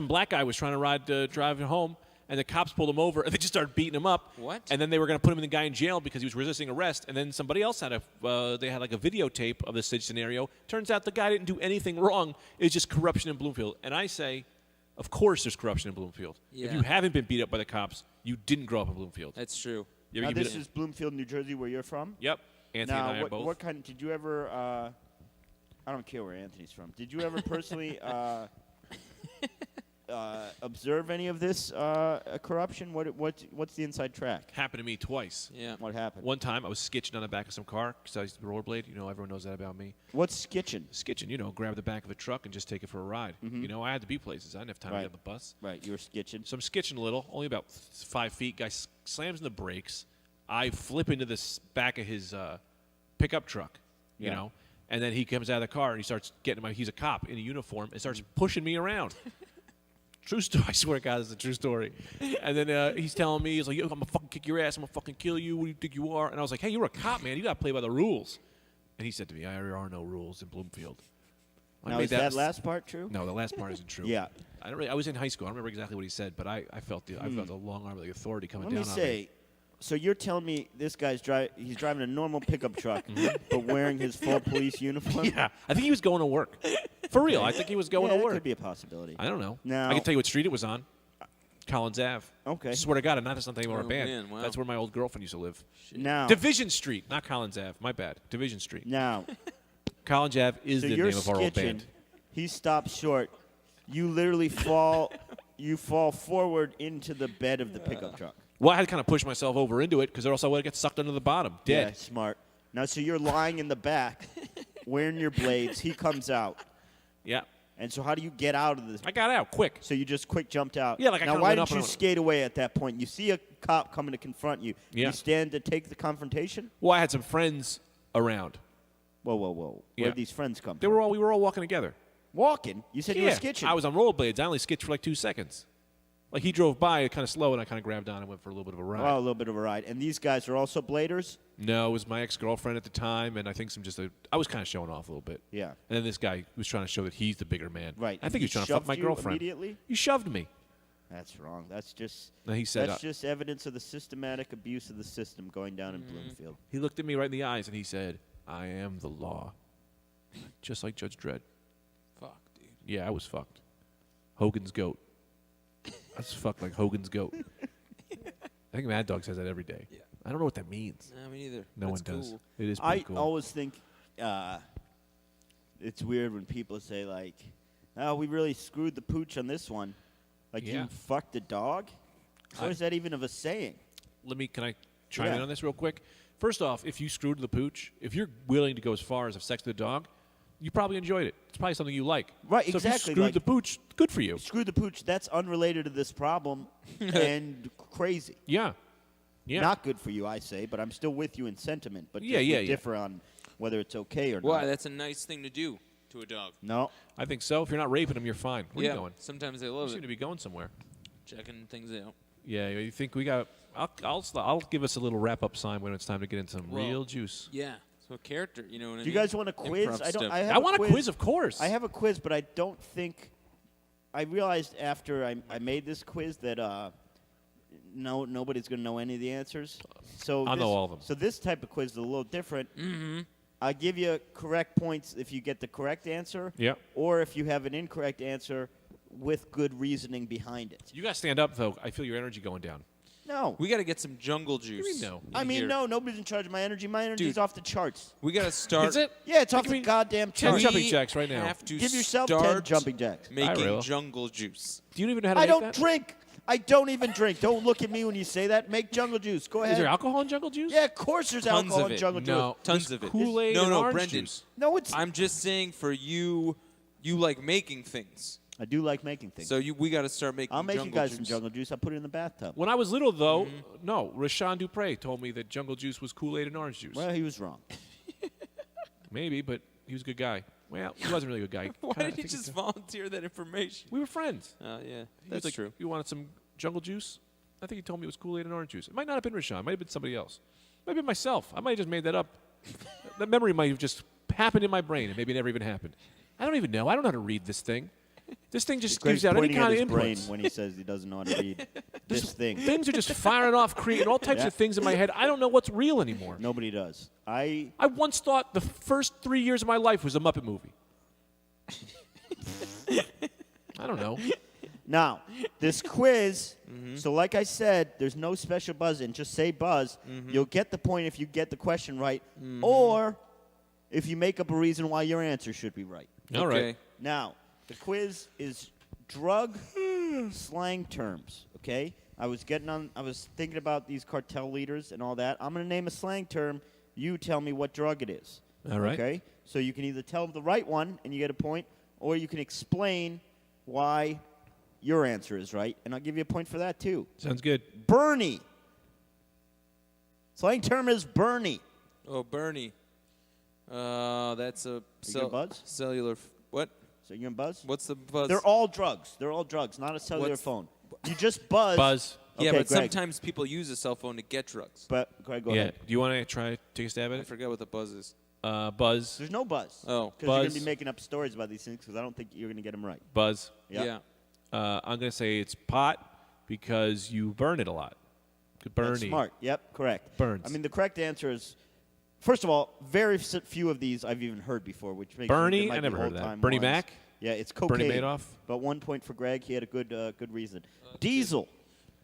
black guy was trying to drive home, and the cops pulled him over, and they just started beating him up. What? And then they were going to put the guy in jail because he was resisting arrest. And then somebody else had they had like a videotape of this scenario. Turns out the guy didn't do anything wrong. It's just corruption in Bloomfield. And I say, of course there's corruption in Bloomfield. Yeah. If you haven't been beat up by the cops, you didn't grow up in Bloomfield. That's true. Now, this is Bloomfield, New Jersey, where you're from? Yep. Anthony and I are both. What kind? Did you ever? I don't care where Anthony's from. Did you ever personally observe any of this corruption? What's the inside track? Happened to me twice. Yeah. What happened? One time I was skitching on the back of some car because I used to rollerblade. You know, everyone knows that about me. What's skitching? Skitching, you know, grab the back of a truck and just take it for a ride. You know, I had to be places. I didn't have time to get on the bus. Right, you were skitching. So I'm skitching a little, only about 5 feet. Guy slams in the brakes. I flip into the back of his pickup truck, you know, and then he comes out of the car and he starts getting he's a cop in a uniform and starts pushing me around. True story. I swear to God, it's a true story. And then he's telling me, he's like, yo, I'm going to fucking kick your ass. I'm going to fucking kill you. What do you think you are? And I was like, hey, you're a cop, man. You got to play by the rules. And he said to me, there are no rules in Bloomfield. Now, is that last part true? No, the last part isn't true. Yeah. I was in high school. I don't remember exactly what he said, but I felt the long arm of the authority coming down on me. Let me say, so you're telling me this guy's he's driving a normal pickup truck, but wearing his full police uniform? Yeah. I think he was going to work. For real. I think he was going to that work. could be a possibility. I don't know. Now, I can tell you what street it was on. Collins Ave. Okay. I swear to God, that's not the name of our Oh, band. man, wow. That's where my old girlfriend used to live. Now, Division Street, not Collins Ave. My bad. Division Street. now, Collins Ave is so the you're name of our old skitching. band. He stops short. You literally fall. You fall forward into the bed of the pickup truck. Well, I had to kind of push myself over into it because or else I would have get sucked under the bottom, dead. Yeah, smart. Now, so you're lying in the back, wearing your blades. He comes out. Yeah. And so how do you get out of this? I got out quick. So you just quick jumped out. Yeah, like I now, kinda why went up didn't you and I- skate away at that point? You see a cop coming to confront you. Yeah. You stand to take the confrontation? Well, I had some friends around. Whoa, whoa, whoa. Yeah. Where'd these friends come We from? were all walking together. Walking? You said you were skitching. I was on rollerblades. I only skitched for like 2 seconds. Like he drove by kind of slow, and I kind of grabbed on and went for a little bit of a ride. Well, a little bit of a ride. And these guys are also bladers? No, it was my ex-girlfriend at the time, and I think I was kind of showing off a little bit. Yeah. And then this guy was trying to show that he's the bigger man. Right. I And think he was trying to fuck shoved my you girlfriend. immediately? He shoved me. That's wrong. That's just And he said, that's just evidence of the systematic abuse of the system going down in Bloomfield. he looked at me right in the eyes, and he said, I am the law. Just like Judge Dredd. Fuck, dude. Yeah, I was fucked. Hogan's goat. I was fucked like Hogan's goat. I think Mad Dog says that every day. Yeah. I don't know what that means. No, me neither. No That's one does. cool. It is pretty I cool. always think it's weird when people say, like, oh, we really screwed the pooch on this one. Like, Yeah. you fucked a dog? What is that even of a saying? Can I chime in Yeah. on this real quick? First off, if you screwed the pooch, if you're willing to go as far as have sex with a dog, you probably enjoyed it. It's probably something you like. Right, so exactly, if you screwed like- the pooch, good for you. Screw the pooch, that's unrelated to this problem and crazy. Yeah. Yeah. Not good for you, I say, but I'm still with you in sentiment. But Yeah, just yeah, we yeah. differ on whether it's okay or Why? not. That's a nice thing to do to a dog. No. I think so. If you're not raping them, you're fine. Where yeah. are you going? Sometimes they You love seem it. to be going somewhere. Checking things out. Yeah, you think we got? I'll give us a little wrap-up sign when it's time to get into some Well, real juice. Yeah. So a character, you know what I Do you mean? guys want a quiz? Improv I don't. stuff. I, have I want a quiz, of course. I have a quiz, but I don't think. I realized after I made this quiz that nobody's going to know any of the answers. So I'll know all of them. So this type of quiz is a little different. Mm-hmm. I give you correct points if you get the correct answer. Yep. Or if you have an incorrect answer with good reasoning behind it. You got to stand up, though. I feel your energy going down. No. We got to get some jungle juice. mean no? I mean, here. no, nobody's in charge of my energy. My energy's Dude. off the charts. We got to start. Is it? Yeah, it's off Give the me goddamn 10 charts. jumping jacks right now. Have to Give yourself 10 start jumping jacks. making will. jungle juice. Do you even know how to I make don't that? drink. I don't even drink. Don't look at me when you say that. Make jungle juice. Go ahead. Is there alcohol in jungle juice? Yeah, of course there's Tons alcohol of in it. jungle No. juice. Tons There's of it. Kool-Aid No, and no, orange Brendan. juice. No, it's. I'm just saying for you like making things. I do like making things. So we got to start making I'll make you jungle guys juice. some jungle juice. I'll put it in the bathtub. When I was little, though, no, Rashawn Dupre told me that jungle juice was Kool-Aid and orange juice. Well, he was wrong. Maybe, but he was a good guy. Well, he wasn't really a good guy. Why Kinda did you think just he's volunteer that information? We were friends. Oh, yeah. He was That's like, true. You wanted some jungle juice? I think he told me it was Kool-Aid and orange juice. It might not have been Rashawn. It might have been somebody else. It might have been myself. I might have just made that up. That memory might have just happened in my brain, and maybe it never even happened. I don't even know. I don't know how to read this thing. This thing just Greg's gives out any pointing at kind his of brain inputs. when he says he doesn't know how to read this thing. Things are just firing off, creating all types Yeah. of things in my head. I don't know what's real anymore. Nobody does. I I once thought the first 3 years of my life was a Muppet movie. I don't know. Now, this quiz, so like I said, there's no special buzz in. Just say buzz. You'll get the point if you get the question right, or if you make up a reason why your answer should be right. All Okay. right. Now, the quiz is drug slang terms, okay? I was thinking about these cartel leaders and all that. I'm going to name a slang term. You tell me what drug it is. All right. Okay? So you can either tell the right one and you get a point, or you can explain why your answer is right, and I'll give you a point for that too. Sounds good. Bernie. Slang term is Bernie. Oh, Bernie. That's a gonna buzz? cellular. What? So you gonna buzz? What's the buzz? They're all drugs. They're all drugs, not a cellular What's- phone. You just buzz. Buzz. Yeah, Okay, but Greg. sometimes people use a cell phone to get drugs. But Greg, go Yeah. ahead. Do you want to try take a stab at I it? forgot what the buzz is. Buzz. There's no buzz. Oh. Because you're gonna Buzz. be making up stories about these things because I don't think you're gonna get them right. Buzz. Yep. Yeah. I'm going to say it's pot because you burn it a lot. Bernie. That's smart. Yep, correct. Burns. I mean, the correct answer is, first of all, very few of these I've even heard before, which makes Bernie? me, there might I be never heard of that. old-time Bernie ones. Mac? Yeah, it's cocaine. Bernie Madoff? But 1 point for Greg. He had a good reason. Diesel.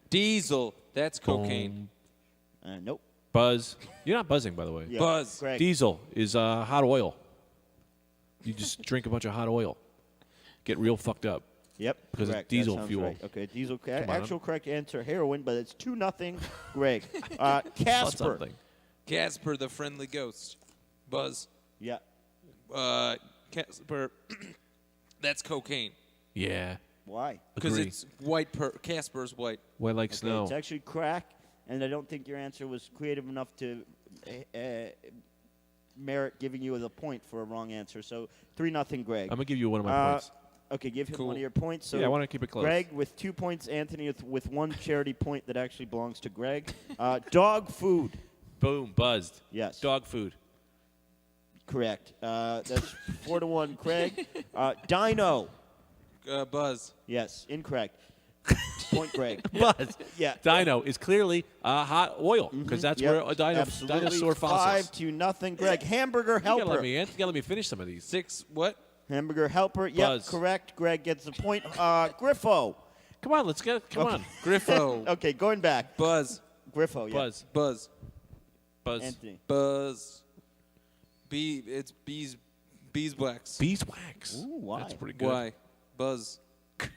Diesel. That's cocaine. Nope. Buzz. You're not buzzing, by the way. Yeah, Buzz. Greg. Diesel is hot oil. You just drink a bunch of hot oil. Get real fucked up. Yep. Because it's correct. That diesel sounds fuel. Right. Okay, diesel. on. Actual correct answer, heroin, but it's 2-0, Greg. Thought Casper. something. Casper the Friendly Ghost. Buzz. Yeah. Casper. That's cocaine. Yeah. Why? Because Agree. it's white. Casper's white. White like Okay, snow. it's actually crack, and I don't think your answer was creative enough to merit giving you the point for a wrong answer. So 3-0, Greg. I'm going to give you one of my points. Okay, give him Cool. one of your points. So Yeah, I want to keep it close. Greg with 2 points, Anthony with one charity point that actually belongs to Greg. Dog food. Boom. Buzzed. Yes. Dog food. Correct. That's 4-1, Craig. Dino. Buzz. Yes, incorrect. Point, Greg. Buzz. Yeah. Dino is clearly hot oil because that's Yep, where a absolutely. dinosaur fossils. 5-0, Greg. Hamburger You gotta helper. let me finish some of these. 6. What? Hamburger helper. Yep, Buzz. correct. Greg gets a point. Griffo. Come on, let's get. Come on. Griffo. Okay, going back. Buzz. Griffo. Yeah. Buzz. Buzz. Buzz. Anthony. Buzz. It's beeswax. Beeswax. Ooh, why? That's pretty good. Why? Buzz.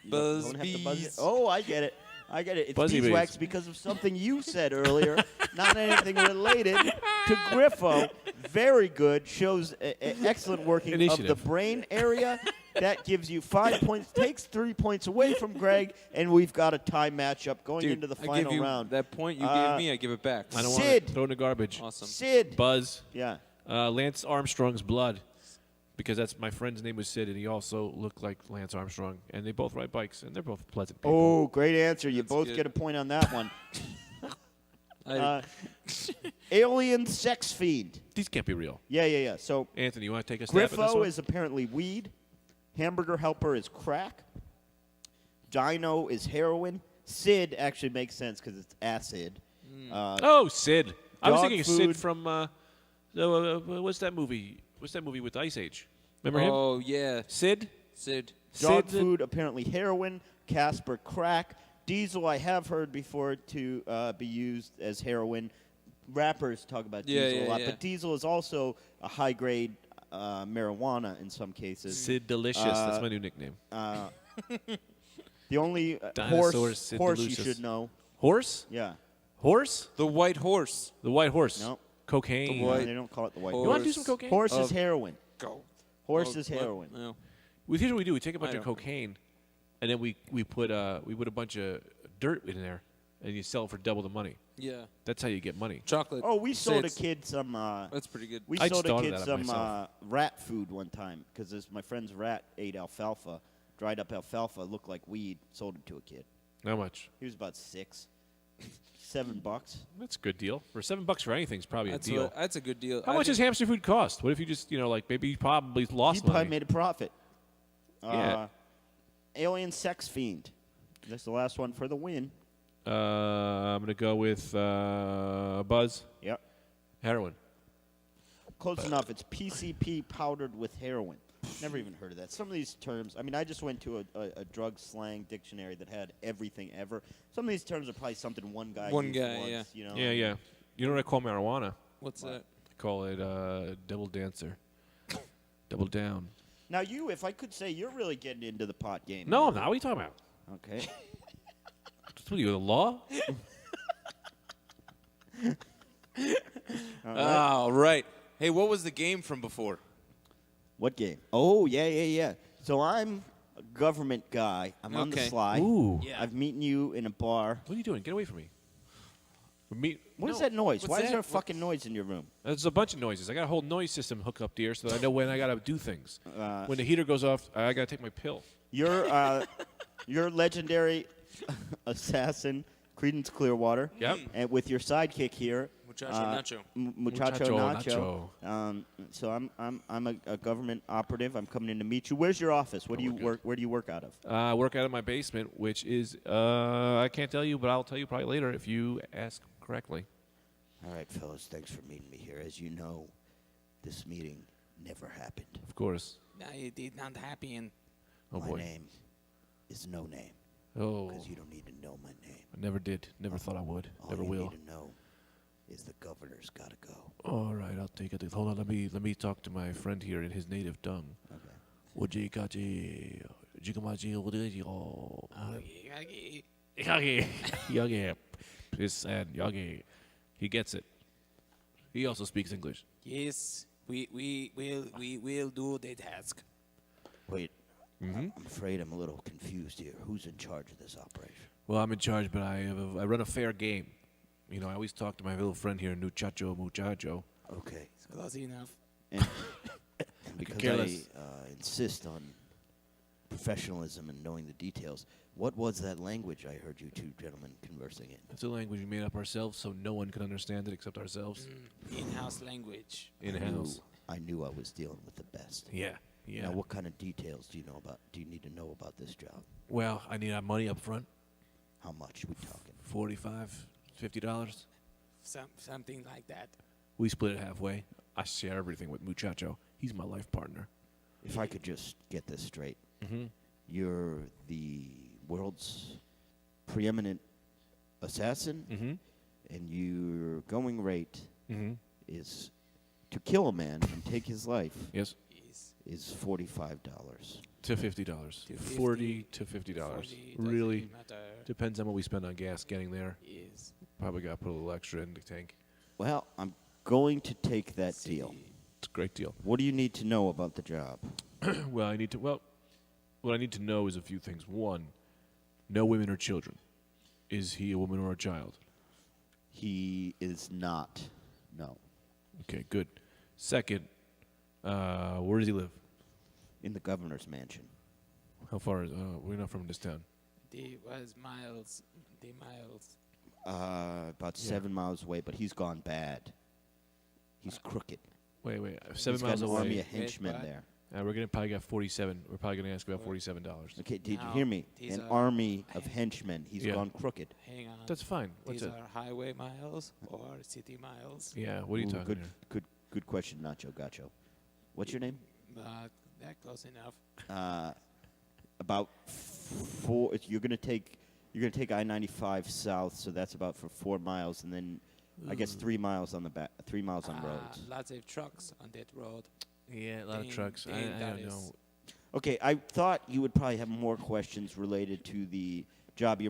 Buzz Don't have to buzz it. bees. Oh, I get it. It's Buzzy beeswax bees. because of something you said earlier, not anything related to Griffo. Very good. Shows excellent working of Initiative. the brain area. That gives you 5 points, takes 3 points away from Greg, and we've got a tie matchup going Dude, into the I give final you round. that point you gave me. I give it back. I don't want Sid. to throw it in the garbage. Awesome. Sid. Buzz. Yeah. Lance Armstrong's blood. Because that's my friend's name was Sid, and he also looked like Lance Armstrong. And they both ride bikes, and they're both pleasant people. Oh, great answer. You both good. get a point on that one. I, Alien sex fiend. These can't be real. Yeah. So Anthony, you want to take a stab at this Griffo one? is apparently weed. Hamburger helper is crack. Dino is heroin. Sid actually makes sense because it's acid. Oh, Sid. I was dog thinking of food. Sid from, what's that movie? What's that movie with Ice Age? Remember him? oh yeah, Sid? Sid. Dog Sid- food apparently heroin. Casper crack. Diesel I have heard before to be used as heroin. Rappers talk about Yeah, diesel a yeah, lot, yeah. but diesel is also a high grade marijuana in some cases. Sid Delicious. That's my new nickname. The only Dinosaur Sid horse you Delicious. should know. Horse? Yeah. Horse? The white horse. The white horse. No. Cocaine. The white- They don't call it the white Horse. You want to do horse. some cocaine? Horse is Of- heroin. Go. Horse Oh, is what? heroin. No. Here's what we do. We take a bunch I of don't- cocaine, and then we put a bunch of dirt in there, and you sell it for double the money. Yeah. That's how you get money. Chocolate. Oh, we sold a Sits. kid some. That's pretty good. We I sold a started kid that some myself. rat food one time because my friend's rat ate alfalfa, dried up alfalfa, looked like weed. Sold it to a kid. How much? He was about 6. $7. That's a good deal. For $7 for anything is probably a deal. That's a good deal. How much does hamster food cost? What if you just, like maybe you probably He lost probably money? made a profit. Yeah. Alien Sex Fiend. That's the last one for the win. I'm going to go with Buzz. Yep. Heroin. Close enough. It's PCP powdered with heroin. Never even heard of that. Some of these terms, I just went to a drug slang dictionary that had everything ever. Some of these terms are probably something one guy used once, yeah. You know? Yeah. You know what I call marijuana? What's that? I call it double dancer. Double down. Now, if I could say, you're really getting into the pot game. No, I'm not. What are you talking about? Okay. What are you, the law? All right. Hey, what was the game from before? What game? Oh, yeah. So I'm a government guy. I'm on the Okay. sly. Ooh. Yeah. I've meeting you in a bar. What are you doing? Get away from me. What is that noise? What's Why is that? there a fucking noise in your room? There's a bunch of noises. I got a whole noise system hooked up here so that I know when I got to do things. When the heater goes off, I got to take my pill. You're legendary assassin, Credence Clearwater. Yep. And with your sidekick here, Muchacho Nacho. Muchacho Muchacho Nacho. So I'm a government operative. I'm coming in to meet you. Where's your office? Where do you work? Where do you work out of? I work out of my basement, which is I can't tell you, but I'll tell you probably later if you ask correctly. All right, fellas. Thanks for meeting me here. As you know, this meeting never happened. Of course. It did not happen. Oh My boy. name is no name Oh. because you don't need to know my name. I never did. Never thought I would. All Never you will. need to know is the governor's got to go. All right, I'll take it. Hold on. Let me talk to my friend here in his native tongue. Okay. He gets it. He also speaks English. Yes, we will do the task. Wait. I'm afraid I'm a little confused here. Who's in charge of this operation? Well, I'm in charge, but I run a fair game. I always talk to my little friend here, Muchacho. Okay. Close enough. And because care I less. insist on professionalism and knowing the details, what was that language I heard you two gentlemen conversing in? It's a language we made up ourselves, so no one can understand it except ourselves. In-house language. In-house. I knew I was dealing with the best. Yeah. Now, what kind of details do you need to know about this job? Well, I need our money up front. How much are we talking? $45, $50. Something like that. We split it halfway. I share everything with Muchacho. He's my life partner. If I could just get this straight, Mm-hmm. you're the world's preeminent assassin, Mm-hmm. and your going rate Mm-hmm. is to kill a man and take his life Yes. is $45. To $50. 40 to $50. Really depends on what we spend on gas getting there. Yes. Probably got to put a little extra in the tank. Well, I'm going to take that deal. It's a great deal. What do you need to know about the job? What I need to know is a few things. One, no women or children. Is he a woman or a child? He is not. No. Okay, good. Second, where does he live? In the governor's mansion. How far is? We're not from this town. The miles. About 7 miles away, but he's gone bad. He's crooked. Wait. 7 He's miles got an away. army of henchmen Wait, there. We're gonna probably got 47. We're probably gonna ask about $47. Okay, did you No, hear me? these An are- army of henchmen. He's Yeah. gone crooked. Hang on. That's fine. What's These it? are highway miles or city miles? Yeah. What are you Ooh, talking good, here? good question, Nacho Gacho. What's your name? That close enough. About four. You're gonna take I-95 south, so that's about for 4 miles, and then I guess 3 miles on the back. 3 miles on roads. Lots of trucks on that road. Yeah, a lot of Dang, trucks. I dang, that don't is- know. Okay, I thought you would probably have more questions related to the job. You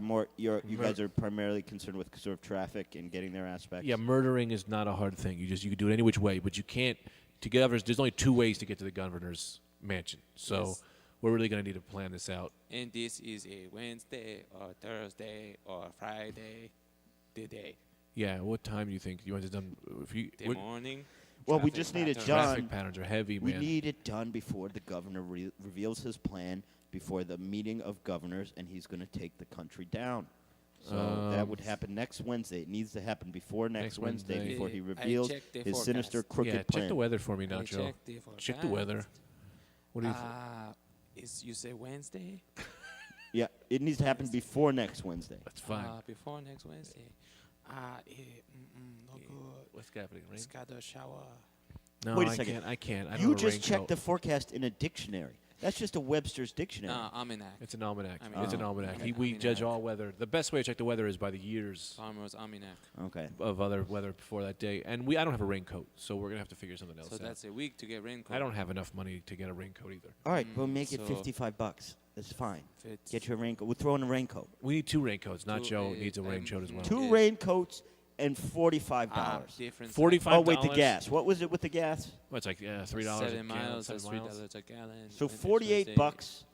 guys are primarily concerned with sort of traffic and getting their aspects. Yeah, murdering is not a hard thing. You can do it any which way, but you can't. There's only 2 ways to get to the governor's mansion. So Yes. we're really gonna need to plan this out. And this is a Wednesday or Thursday or Friday, the day, Yeah. What time do you think you want it done? the morning. Well, we Traffic just need it pattern. done. Traffic patterns are heavy, We man. need it done before the governor reveals his plan before the meeting of governors, and he's going to take the country down. So that would happen next Wednesday. It needs to happen before next Wednesday, Wednesday. before he I reveals checked the his forecast. sinister, crooked Yeah, plan. check the weather for me now, I Joe. checked the Check the weather. What do you think? You say Wednesday? Yeah, it needs to happen before next Wednesday. That's fine. Before next Wednesday. No good. What's happening, rain? It's got a shower. No, Wait a I second. can't. I can't. I don't You have a just raincoat. checked the forecast in a dictionary. That's just a Webster's dictionary. Almanac. It's an almanac. I mean, It's an oh, almanac. okay. We judge Almanac. all weather. The best way to check the weather is by the years Farmer's Almanac. Okay. of other weather before that day. And I don't have a raincoat, so we're gonna have to figure something else So out. that's a week to get raincoat. I don't have enough money to get a raincoat either. All right, we'll make it so- $55. That's fine. Fits. Get your raincoat. We'll throw in a raincoat. We need 2 raincoats. Not Two, Joe uh, needs a raincoat as well. Two Yeah. raincoats and $45. Different. $45. Oh, wait, the gas. What was it with the gas? Well, it's like $3 $7 a gallon. miles. 7 That's miles. $3 a gallon. So and it's $48 Wednesday.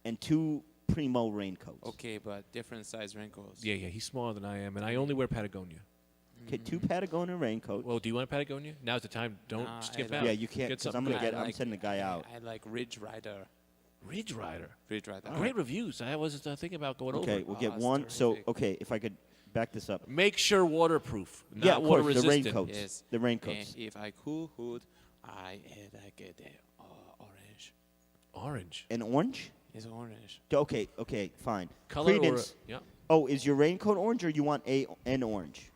and 2 Primo raincoats. Okay, but different size raincoats. Yeah, he's smaller than I am, and I only wear Patagonia. Okay, 2 Patagonia raincoats. Well, do you want a Patagonia? Now's the time. Don't Nah, skip I out. like- Yeah, you can't, Get because I'm something gonna good. get. I'm sending the guy out. I like Ridge Rider. Ridge Rider. Ridge Rider. Great reviews. I was thinking about going over. Okay, it. we'll Oh, get that's one. So, terrific. okay, if I could back this up. Make sure waterproof, not Yeah, of water course, the resistant. raincoats. Yes. The raincoats. And if I could, I get the orange. Orange. An orange? It's orange. Okay, fine. Color Credence. or yeah. Oh, is your raincoat orange or you want an orange?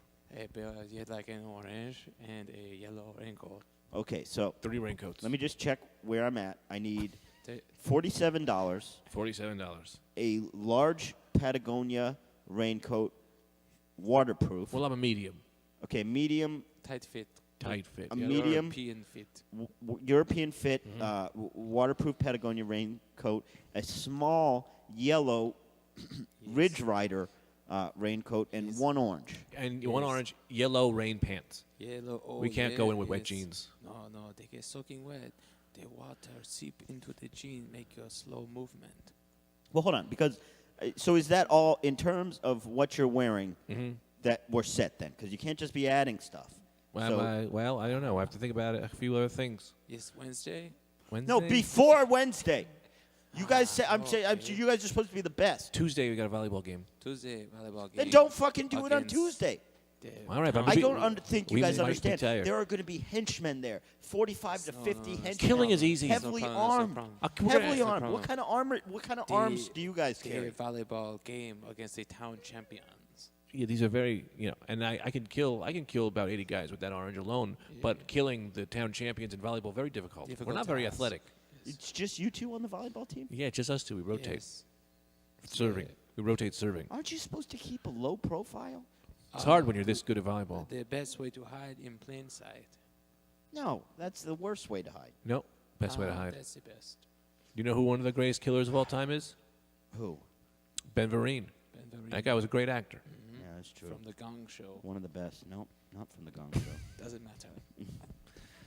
You'd like an orange and a yellow raincoat. Okay, so 3 raincoats. let me just check where I'm at. I need The- $47, $47. a large Patagonia raincoat, waterproof. Well, I'm a medium, Okay, medium, tight fit. tight fit. A yeah. medium. European fit. European fit, waterproof Patagonia raincoat, a small yellow Ridge Rider raincoat, and Yes. 1 orange. And 1 Yes. orange, yellow rain pants. Yellow. Oh, We can't yeah, go in with wet yes. jeans. No, they get soaking wet. The water seep into the jean, make a slow movement. Well, hold on, because so is that all in terms of what you're wearing that we're set then? Because you can't just be adding stuff. Well, So- I don't know. I have to think about it, a few other things. Yes, Wednesday. Wednesday? No, before Wednesday. You guys say okay. you guys are supposed to be the best. Tuesday we got a volleyball game. Tuesday, volleyball game. Then don't fucking do it on against Tuesday. the All right, but I we- don't think you we guys might be understand. tired. There are going to be henchmen there, 45 to No, 50 no, henchmen. Killing is easy. Heavily There's no problem, armed. there's no we're gonna- Heavily no armed. problem. What kind of armor? What kind of The- arms do you guys the carry? volleyball game against the town champions. Yeah, these are very, and I can kill about 80 guys with that orange alone. But killing the town champions in volleyball very difficult. We're Difficult not very task. athletic. It's just you two on the volleyball team? Yeah, just us two. We rotate Yes. serving. We rotate serving. Aren't you supposed to keep a low profile? It's hard when you're this good at volleyball. The best way to hide in plain sight. No, that's the worst way to hide. No, best way to hide. That's the best. You know who one of the greatest killers of all time is? Who? Ben Vereen. Ben Vereen. That guy was a great actor. Yeah, that's true. From the Gong Show. One of the best. Nope, not from the Gong Show. Doesn't matter.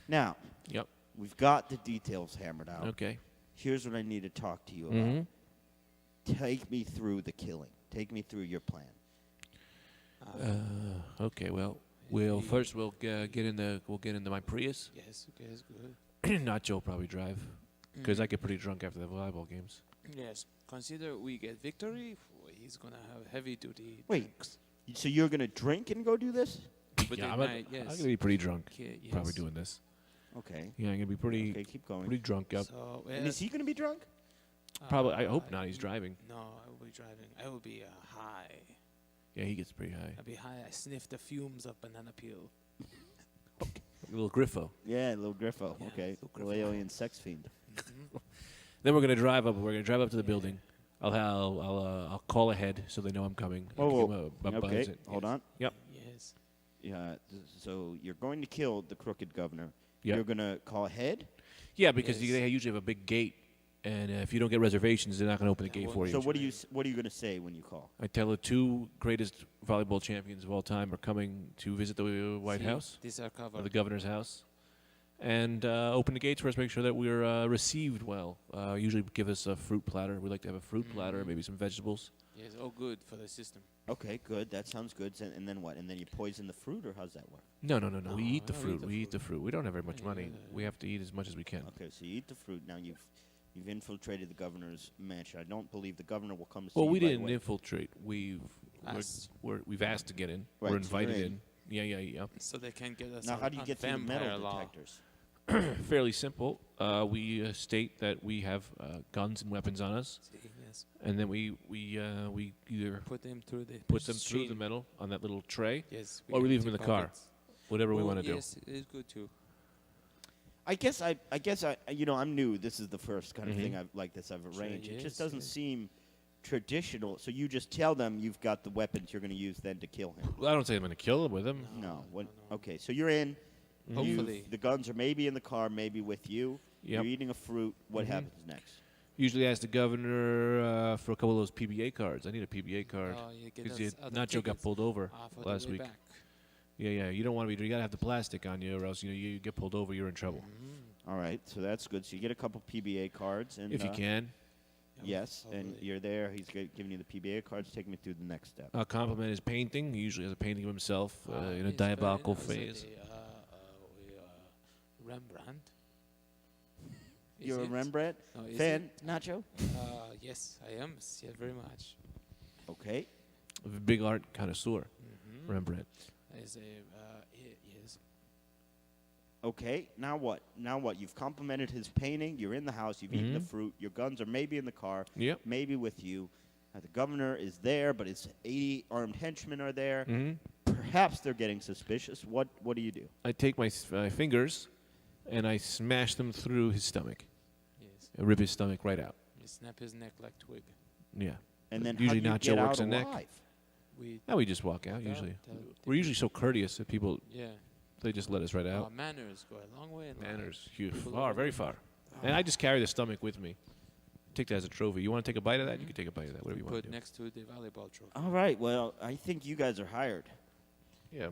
Now, Yep. we've got the details hammered out. Okay. Here's what I need to talk to you about. Mm-hmm. Take me through the killing. Take me through your plan. Okay. Well, we'll get into my Prius. Yes, okay, it's good. Not Joe probably drive, because I get pretty drunk after the volleyball games. Yes. Consider we get victory. He's gonna have heavy duty. Wait. drinks. So you're going to drink and go do this? But Yeah, they I'm might, yes. gonna be pretty drunk. Okay, yes. Oh, Probably doing this. Okay. Yeah, I'm gonna be pretty Okay, keep going. pretty drunk up. So, And is he going to be drunk? Probably. I hope not. He's driving. No, I will be driving. I will be high. Yeah, he gets pretty high. I'll be high. I sniff the fumes of banana peel. A little Griffo. Yeah, little Griffo. Yeah, Okay. little Little Griffo. alien sex fiend. Then we're gonna drive up. We're gonna drive up to the building. I'll call ahead so they know I'm coming. I'll give 'em a buzz Okay, and- hold on. Yep. Yes. Yeah, so you're going to kill the crooked governor. Yep. You're going to call ahead? Yeah, because Yes. they usually have a big gate, and if you don't get reservations, they're not gonna open the gate well, for you. So what are you going to say when you call? I tell the 2 greatest volleyball champions of all time are coming to visit the White See, House, These are or covered. the governor's house, and open the gates for us. Make sure that we're received well. Usually give us a fruit platter. We like to have a fruit platter, maybe some vegetables. Yes, all good for the system. Okay, good. That sounds good. And then what? And then you poison the fruit, or how's that work? No. We No, eat the no, fruit. We eat the fruit. We don't have very much money. We have to eat as much as we can. Okay, so you eat the fruit. Now you've infiltrated the governor's mansion. I don't believe the governor will come to see Well, you we right didn't away. infiltrate. We We've asked to get in. Right, We're so you're invited in. in. Yeah. So they can get us Now, on, how do you on get through the vampire metal law. detectors? Fairly simple. We state that we have guns and weapons on us, Yes. and then we either Put them through the put them through the machine. metal on that little tray, Yes. or we leave them in empty the car. pockets. whatever we Well, want to do. Yes, it is good too. I guess I'm new. This is the first kind of thing I've Sure, arranged. It yes, just doesn't yes. seem traditional. So you just tell them you've got the weapons you're going to use then to kill him. Well, I don't say I'm going to kill him with him. No. What? no. Okay, so you're in. Hopefully. The guns are maybe in the car, maybe with you. Yep. You're eating a fruit. What happens next? Usually ask the governor for a couple of those PBA cards. I need a PBA card Oh, you get because us other Nacho got tickets pulled over for the last way week. back. Yeah. You don't want to be. You got to have the plastic on you, or else you get pulled over. You're in trouble. All right, so that's good. So you get a couple PBA cards, and If you can, yes, and Hopefully. you're there. He's giving you the PBA cards. Take me through the next step. I'll compliment his painting. He usually has a painting of himself in a Yes, diabolical very phase. nice. Rembrandt. Is You're a it? Rembrandt Oh, is fan, Nacho? Yes, I am. Yeah, very much. Okay. A big art connoisseur, Rembrandt. Is yes. Okay. Now what? You've complimented his painting. You're in the house. You've eaten the fruit. Your guns are maybe in the car. Yep. Maybe with you. The governor is there, but his 80 armed henchmen are there. Perhaps they're getting suspicious. What do you do? I take my fingers and I smash them through his stomach. Yes. I rip his stomach right out. You snap his neck like twig. Yeah. And then Usually how do you Nacho get works out a neck. alive? We Now we just walk out. Tell- Usually, tell- we're usually so courteous that people yeah. they just let us right out. Manners go a long way in life. Manners, huge, People far, are- very far. And I just carry the stomach with me. Take that as a trophy. You want to take a bite of that? You can take a bite of that. Whatever you want Put to do. next to the volleyball trophy. All right. Well, I think you guys are hired. Yeah.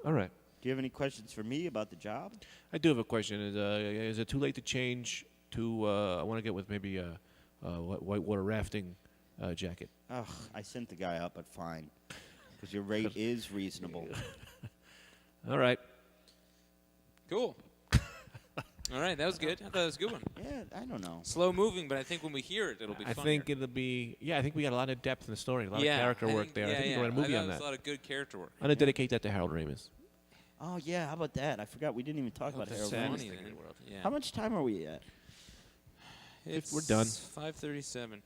All right. Do you have any questions for me about the job? I do have a question. Is it too late to change to? I want to get with maybe a whitewater rafting jacket. Ugh, I sent the guy up, but fine. Because your rate is reasonable. All right. Cool. All right, that was good. I thought that was a good one. Yeah, I don't know. Slow moving, but I think when we hear it, it'll be I funnier. think it'll be. Yeah, I think we got a lot of depth in the story, a lot yeah, of character I work think- there. Yeah, I think we yeah. can write a movie I on thought that. it was a lot of good character work. I'm gonna dedicate that to Harold Ramis. Oh, yeah, how about that? I forgot we didn't even talk about That's Harold sad. Ramis. funny, then. Yeah. How much time are we at? It's We're done. 5:37.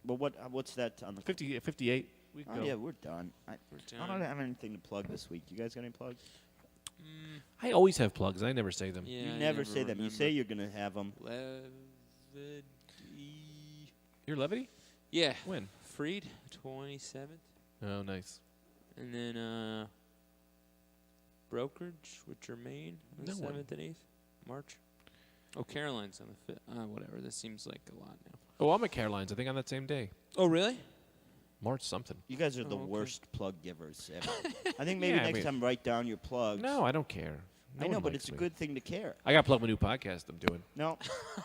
Well, what's that on the... 58. We can Oh, go. yeah, we're done. I done. don't have anything to plug this week. You guys got any plugs? I always have plugs. I never say them. Yeah, You I never say them. You remember. say you're going to have them. Levity. You're Levity? Yeah. When? Freed, 27th. Oh, nice. And then Brokerage with Jermaine, on the No one. 7th and 8th. March. Oh, Caroline's on the 5th. Whatever. This seems like a lot now. Oh, I'm at Caroline's. I think on that same day. Oh, really? March something. You guys are the okay. worst plug givers ever. I think maybe Yeah, I next mean- time write down your plugs. No, I don't care. No I know, one but likes it's a me. good thing to care. I got to plug my new podcast I'm doing. No,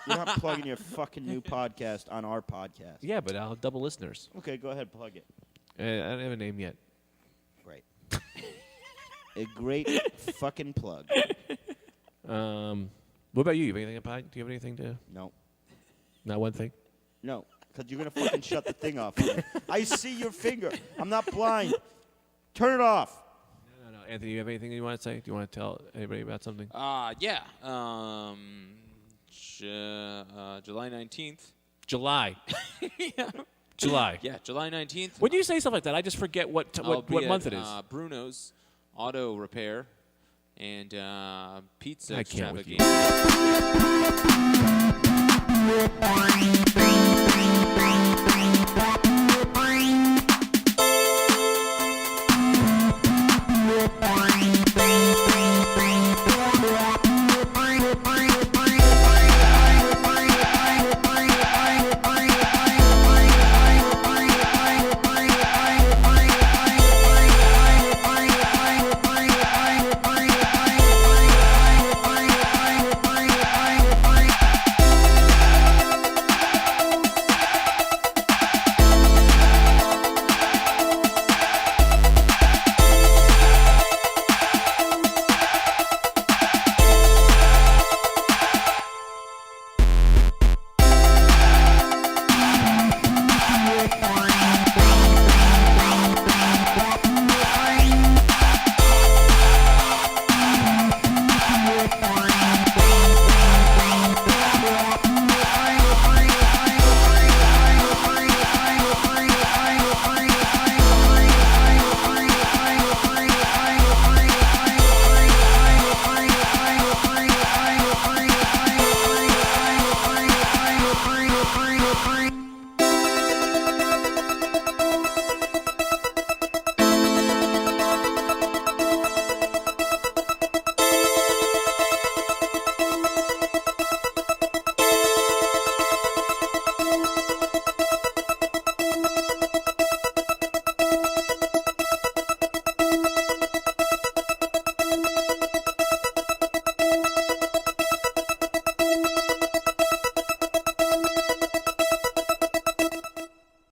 you're not plugging your fucking new podcast on our podcast. Yeah, but I'll have double listeners. Okay, go ahead, plug it. I don't have a name yet. Great. A great fucking plug. What about you? You have anything? Do you have anything to? No, Not one thing. no, because you're going to fucking shut the thing off. I see your finger. I'm not blind. Turn it off. No. Anthony, you have anything you want to say? Do you want to tell anybody about something? Yeah. July 19th. July. Yeah. July. Yeah, July 19th. When you say stuff like that, I just forget what I'll be what month at, it is. Bruno's Auto Repair and Pizza I can't with you. Extravaganza.